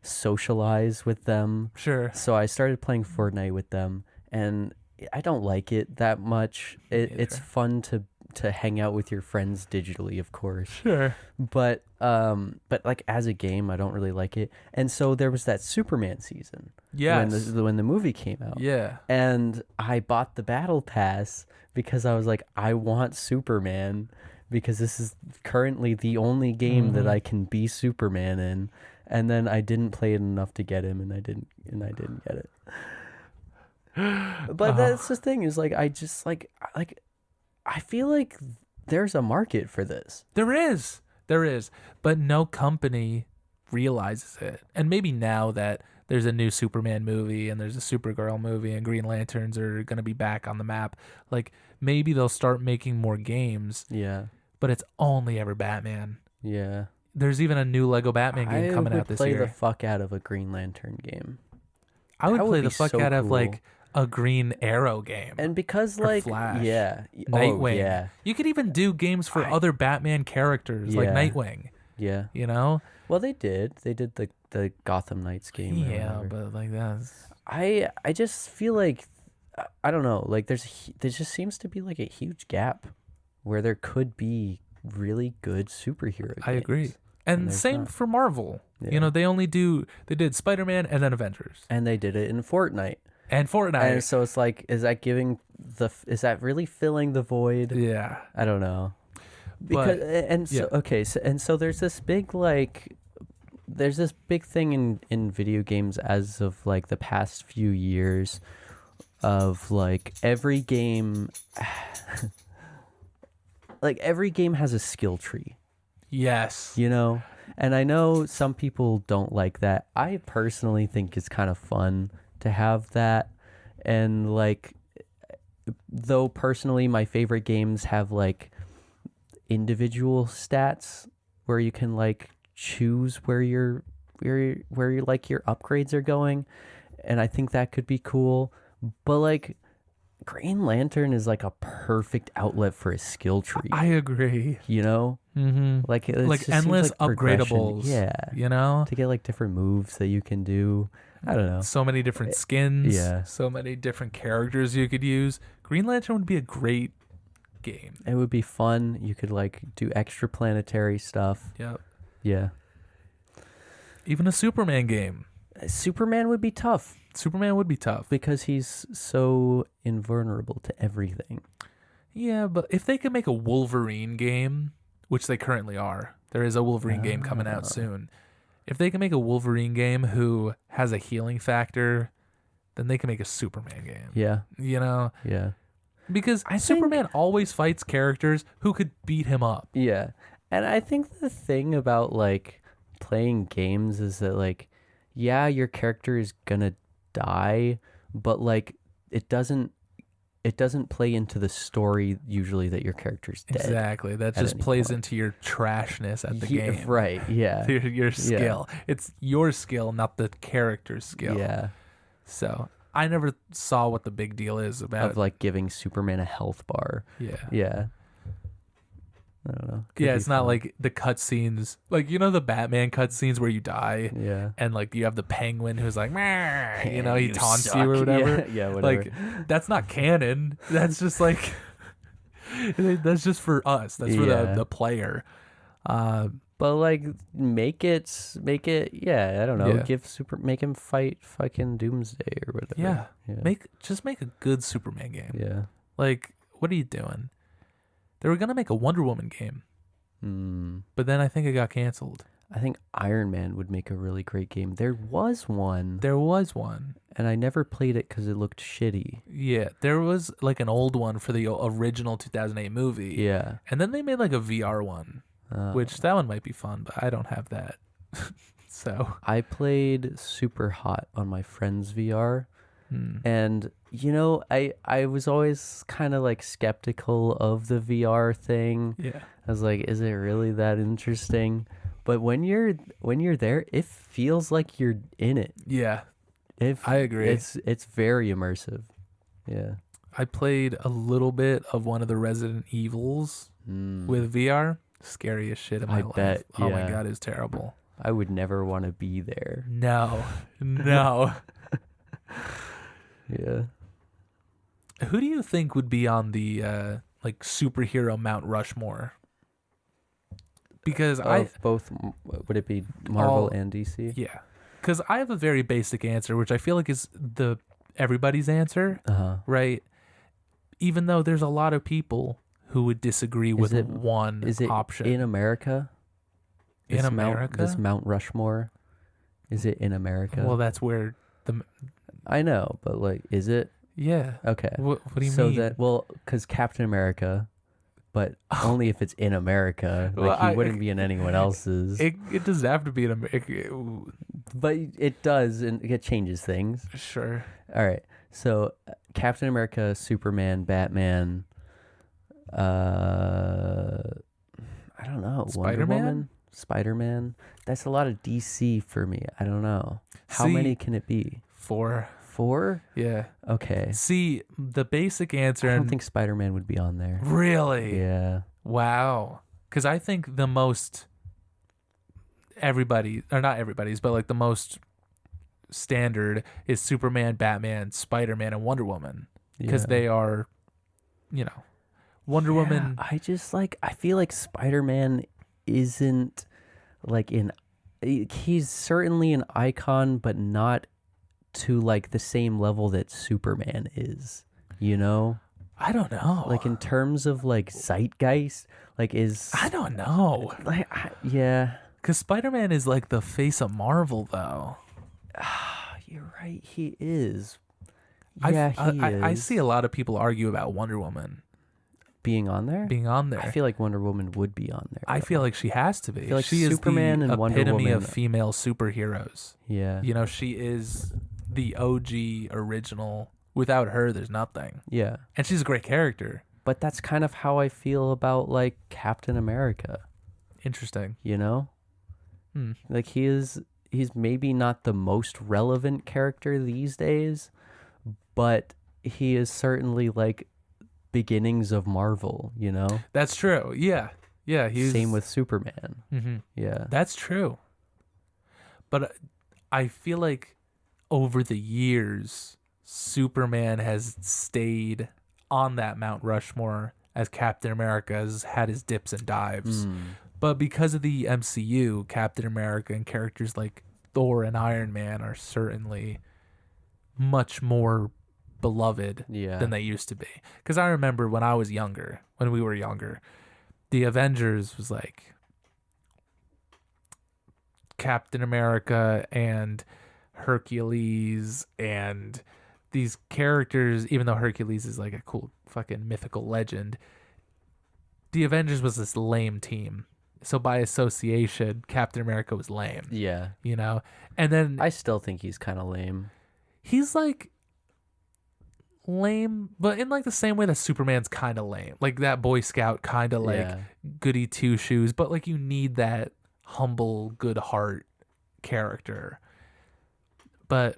socialize with them. Sure. So I started playing Fortnite with them, and I don't like it that much. It's fun to hang out with your friends digitally, of course. Sure. But like as a game, I don't really like it. And so there was that Superman season. Yes. When the movie came out. Yeah. And I bought the battle pass because I was like, I want Superman because this is currently the only game that I can be Superman in. And then I didn't play it enough to get him, and I didn't get it. But that's the thing is like I just like I feel like there's a market for this. There is, but no company realizes it. And maybe now that there's a new Superman movie and there's a Supergirl movie and Green Lanterns are going to be back on the map, like maybe they'll start making more games. Yeah. But it's only ever Batman. Yeah. There's even a new Lego Batman game coming out this year. I would play the fuck out of a Green Lantern game. I would play the fuck out of like a Green Arrow game. And because like Flash. Yeah. Nightwing. Oh, yeah. You could even do games for other Batman characters like Nightwing. Yeah. You know? Well, they did. They did the Gotham Knights game. Yeah, but like that's I just feel like I don't know, like there just seems to be like a huge gap where there could be really good superhero games. I agree. And same for Marvel. Yeah. You know, they did Spider-Man and then Avengers. And they did it in Fortnite. And And so it's like, is that really filling the void? Yeah. I don't know. So there's this big thing in video games as of like the past few years of like every game has a skill tree. Yes. You know? And I know some people don't like that. I personally think it's kind of fun to have that. And like, though personally my favorite games have like individual stats where you can like choose where your upgrades are going, and I think that could be cool. But like Green Lantern is like a perfect outlet for a skill tree. I agree. You know? Mm-hmm. Like endless upgradables. Yeah. You know? To get like different moves that you can do. I don't know. So many different skins. Yeah. So many different characters you could use. Green Lantern would be a great game. It would be fun. You could like do extraplanetary stuff. Yep. Yeah. Even a Superman game. Superman would be tough. Superman would be tough. Because he's so invulnerable to everything. Yeah, but if they could make a Wolverine game, which they currently are, there is a Wolverine game coming out soon. If they can make a Wolverine game who has a healing factor, then they can make a Superman game. Yeah. You know? Yeah. Because Superman always fights characters who could beat him up. Yeah. And I think the thing about like playing games is that like, yeah, your character is gonna die, but like it doesn't play into the story usually that your character's dead. Exactly. That just plays into your trashness at the game. Right, yeah. your skill. Yeah. It's your skill, not the character's skill. Yeah. So I never saw what the big deal is about. Of like giving Superman a health bar. Yeah. Yeah. I don't know. Yeah, it's not like the cutscenes, like, you know, the Batman cutscenes where you die, yeah, and like you have the Penguin who's like, "Meh," you know, he taunts suck. you or whatever. Yeah, whatever. Like, that's not canon. That's just like, that's just for us. That's for the player. But like, make it. Yeah, I don't know. Yeah. Make him fight fucking Doomsday or whatever. Yeah. Make a good Superman game. Yeah. Like, what are you doing? They were gonna make a Wonder Woman game, but then I think it got canceled. I think Iron Man would make a really great game. There was one, and I never played it because it looked shitty. Yeah, there was like an old one for the original 2008 movie. Yeah, and then they made like a VR one, which that one might be fun, but I don't have that. So I played Super Hot on my friend's VR. And, you know, I was always kind of like skeptical of the VR thing. Yeah. I was like, is it really that interesting? But when you're there, it feels like you're in it. Yeah. I agree. It's very immersive. Yeah. I played a little bit of one of the Resident Evils with VR. Scariest shit in my life. Bet, oh my God, it's terrible. I would never want to be there. No. Yeah. Who do you think would be on the like superhero Mount Rushmore? Because both, would it be Marvel and DC? Yeah. Because I have a very basic answer, which I feel like is everybody's answer, right? Even though there's a lot of people who would disagree with one option. In America? In America? This Mount Rushmore, is it in America? Well, that's where I know, but like, is it? Yeah. Okay. What do you mean? Because Captain America, but only if it's in America. Like, he wouldn't be in anyone else's. It doesn't have to be in America. But it does, and it changes things. Sure. All right. So, Captain America, Superman, Batman, I don't know. Wonder Woman, Spider-Man. That's a lot of DC for me. I don't know. How many can it be? 4. 4? Yeah. Okay. See, the basic answer... I don't think Spider-Man would be on there. Really? Yeah. Wow. Because I think the most... not everybody's, but like the most standard is Superman, Batman, Spider-Man, and Wonder Woman. Because they are, Wonder Woman... I feel like Spider-Man isn't like he's certainly an icon, but not to like the same level that Superman is, you know? I don't know. Like in terms of like zeitgeist, like I don't know. Like yeah. Because Spider-Man is like the face of Marvel, though. You're right, he is. Yeah, he is. I see a lot of people argue about Wonder Woman. Being on there? I feel like Wonder Woman would be on there. I feel like she has to be. I feel like she Superman is the and Wonder epitome Woman of female superheroes. Yeah. She is the OG original. Without her, there's nothing. Yeah. And she's a great character. But that's kind of how I feel about like Captain America. Interesting. You know? Like he's maybe not the most relevant character these days, but he is certainly like beginnings of Marvel, you know? That's true. Yeah. Same with Superman. Mm-hmm. Yeah. That's true. But I feel like over the years, Superman has stayed on that Mount Rushmore as Captain America has had his dips and dives. But because of the MCU, Captain America and characters like Thor and Iron Man are certainly much more beloved than they used to be. Because I remember when we were younger, the Avengers was like Captain America and Hercules and these characters, even though Hercules is like a cool fucking mythical legend, the Avengers was this lame team. So by association, Captain America was lame. Yeah. You know? And then I still think he's kind of lame. He's like lame, but in like the same way that Superman's kind of lame. Like that Boy Scout kind of like goody two shoes, but like you need that humble, good heart character. But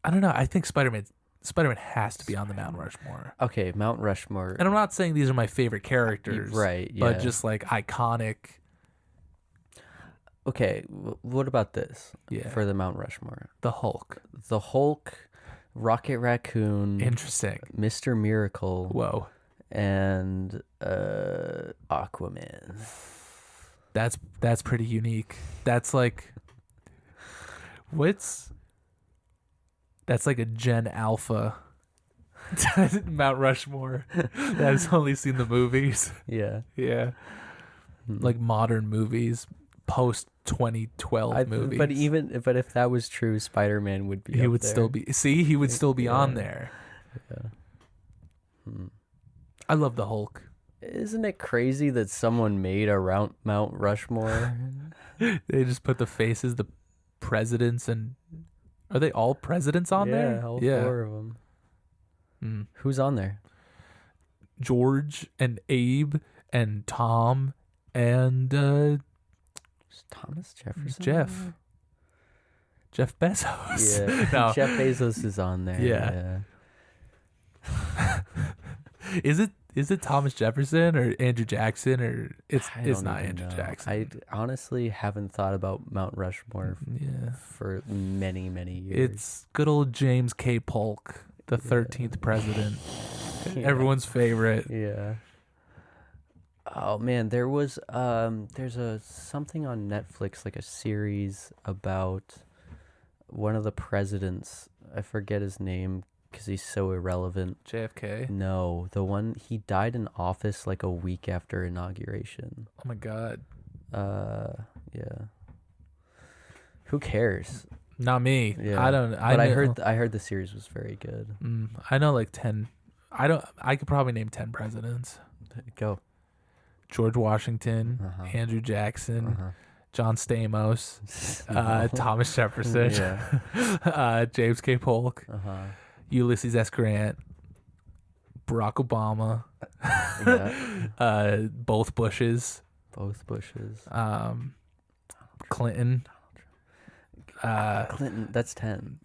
I don't know. I think Spider-Man has to be on the Mount Rushmore. Okay, Mount Rushmore. And I'm not saying these are my favorite characters, right? Yeah. But just like iconic. Okay, what about this? Yeah. For the Mount Rushmore, the Hulk, Rocket Raccoon, interesting, Mr. Miracle, whoa, and Aquaman. That's pretty unique. That's like that's like a Gen Alpha Mount Rushmore that has only seen the movies. Yeah. Yeah. Like modern movies, post 2012 movies. But if that was true, Spider-Man would be. He would there. still be. See, he would still be on there. Yeah. I love the Hulk. Isn't it crazy that someone made a Mount Rushmore? They just put the faces, the presidents, and are they all presidents on there? Yeah, all 4 of them. Who's on there? George and Abe and Tom and Thomas Jefferson. Jeff Bezos. Yeah, no. Jeff Bezos is on there. Yeah. Is it Thomas Jefferson or Andrew Jackson or it's not Andrew Jackson? I honestly haven't thought about Mount Rushmore for many years. It's good old James K. Polk, the 13th president. Everyone's favorite. Yeah. Oh man, there was there's something on Netflix, like a series about one of the presidents. I forget his name because he's so irrelevant. JFK? No, the one, he died in office like a week after inauguration. Oh my god. Yeah. Who cares? Not me. Yeah. I heard the series was very good. I know like 10. I could probably name 10 presidents. Go. George Washington, Andrew Jackson, John Stamos, Thomas Jefferson, James K. Polk, Ulysses S. Grant, Barack Obama, both Bushes, Clinton. Clinton, that's 10.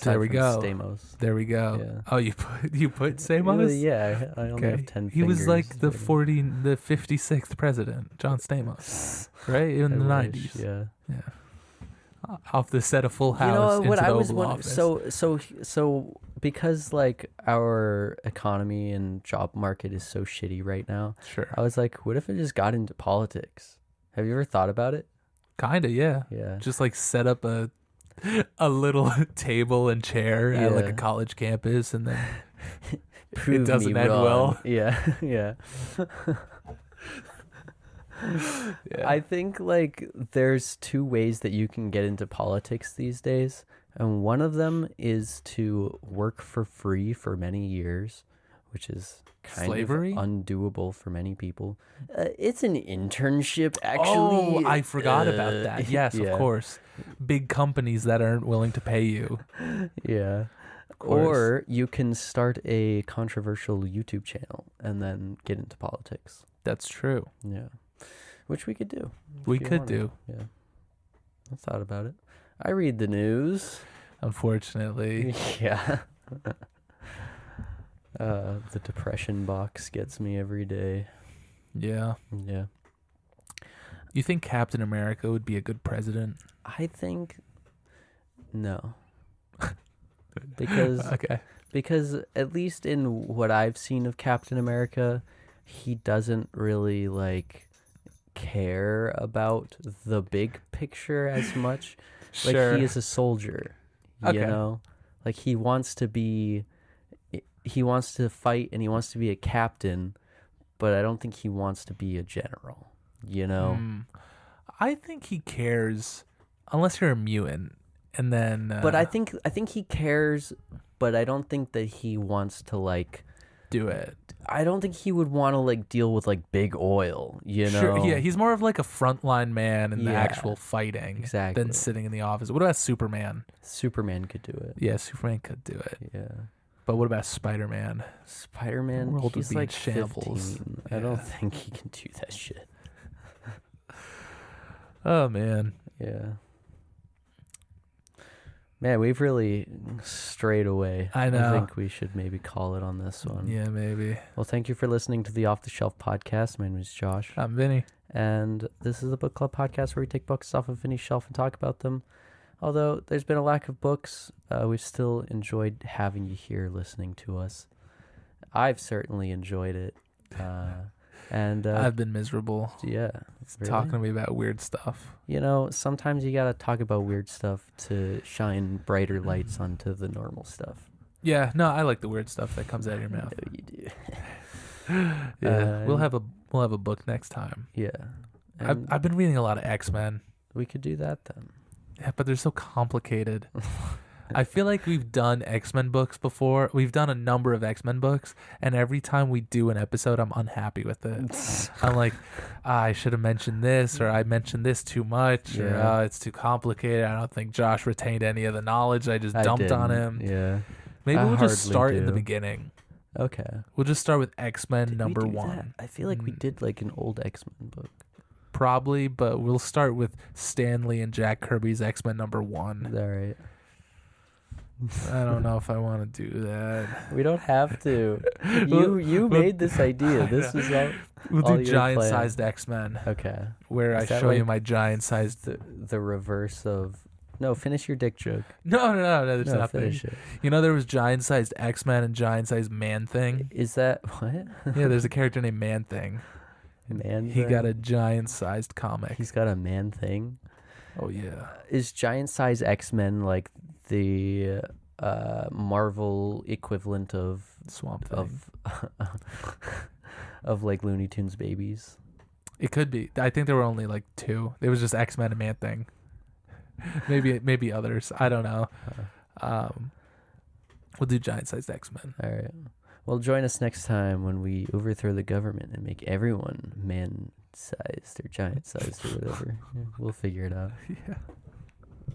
There we go. Stamos. There we go. Yeah. Oh, you put Stamos? Yeah, I only have 10 He was like the fingers. the 56th president, John Stamos, right? In the 90s. Yeah. Off the set of Full House into the Oval Office. So because like our economy and job market is so shitty right now, Sure. I was like, what if I just got into politics? Have you ever thought about it? Kinda, yeah. Yeah. Just like set up a little table and chair at like a college campus, and then it doesn't end well. Yeah, yeah. I think like there's 2 ways that you can get into politics these days, and one of them is to work for free for many years, which is kind of undoable for many people. It's an internship, actually. Oh, I forgot about that. Yes, of course. Big companies that aren't willing to pay you. Yeah. Or you can start a controversial YouTube channel and then get into politics. That's true. Yeah. Which we could do. We could do. Yeah. I thought about it. I read the news. Unfortunately. Yeah. The depression box gets me every day. Yeah. Yeah. You think Captain America would be a good president? I think no. Because Because at least in what I've seen of Captain America, he doesn't really like care about the big picture as much. Like Sure. he is a soldier, you Okay. know? Like he wants to fight and he wants to be a captain, but I don't think he wants to be a general, you know? I think he cares, unless you're a mutant, and then. But I think he cares, but I don't think that he wants to like do it. I don't think he would want to like deal with like big oil, you know? Sure, yeah, he's more of like a frontline man in the Yeah, actual fighting exactly. than sitting in the office. What about Superman? Superman could do it. Yeah, Superman could do it. Yeah. But what about Spider-Man? Spider-Man, World would he's be in like shambles. 15. I don't think he can do that shit. Oh, man. Yeah. Man, we've really strayed away. I know. I think we should maybe call it on this one. Yeah, maybe. Well, thank you for listening to the Off the Shelf podcast. My name is Josh. I'm Vinny. And this is the book club podcast where we take books off of Vinny's shelf and talk about them. Although there's been a lack of books, we've still enjoyed having you here listening to us. I've certainly enjoyed it. And I've been miserable. Yeah. Really? Talking to me about weird stuff. You know, sometimes you gotta talk about weird stuff to shine brighter lights onto the normal stuff. Yeah, no, I like the weird stuff that comes out of your mouth. No, you do. Yeah, we'll have a book next time. Yeah. I've been reading a lot of X-Men. We could do that then. Yeah, but they're so complicated. I feel like we've done X-Men books before. We've done a number of X-Men books, and every time we do an episode, I'm unhappy with it. I'm like, I should have mentioned this, or I mentioned this too much, or it's too complicated. I don't think Josh retained any of the knowledge I just dumped on him. Yeah. Maybe we'll just start in the do. beginning. Okay. We'll just start with X-Men number we do 1. that? I feel like we did like an old X-Men book. Probably, but we'll start with Stan Lee and Jack Kirby's X-Men number 1. All right. I don't know if I want to do that. We don't have to. You made this idea. This is all. We'll all do your giant-sized X-Men. Okay. Where I Is that show you like my giant-sized. the reverse of. No, finish your dick joke. No, there's No, nothing. finish it. You know, there was giant-sized X-Men and giant-sized Man-Thing. Is that what? Yeah, there's a character named Man-Thing. Man. He got a giant-sized comic. He's got a man thing. Oh yeah. Is giant size X-Men like the Marvel equivalent of Swamp Thing. of like Looney Tunes babies? It could be. I think there were only like 2. It was just X-Men and Man-Thing. maybe others. I don't know. We'll do giant-sized X-Men. All right. Well, join us next time when we overthrow the government and make everyone man-sized or giant-sized or whatever. Yeah, we'll figure it out. Yeah.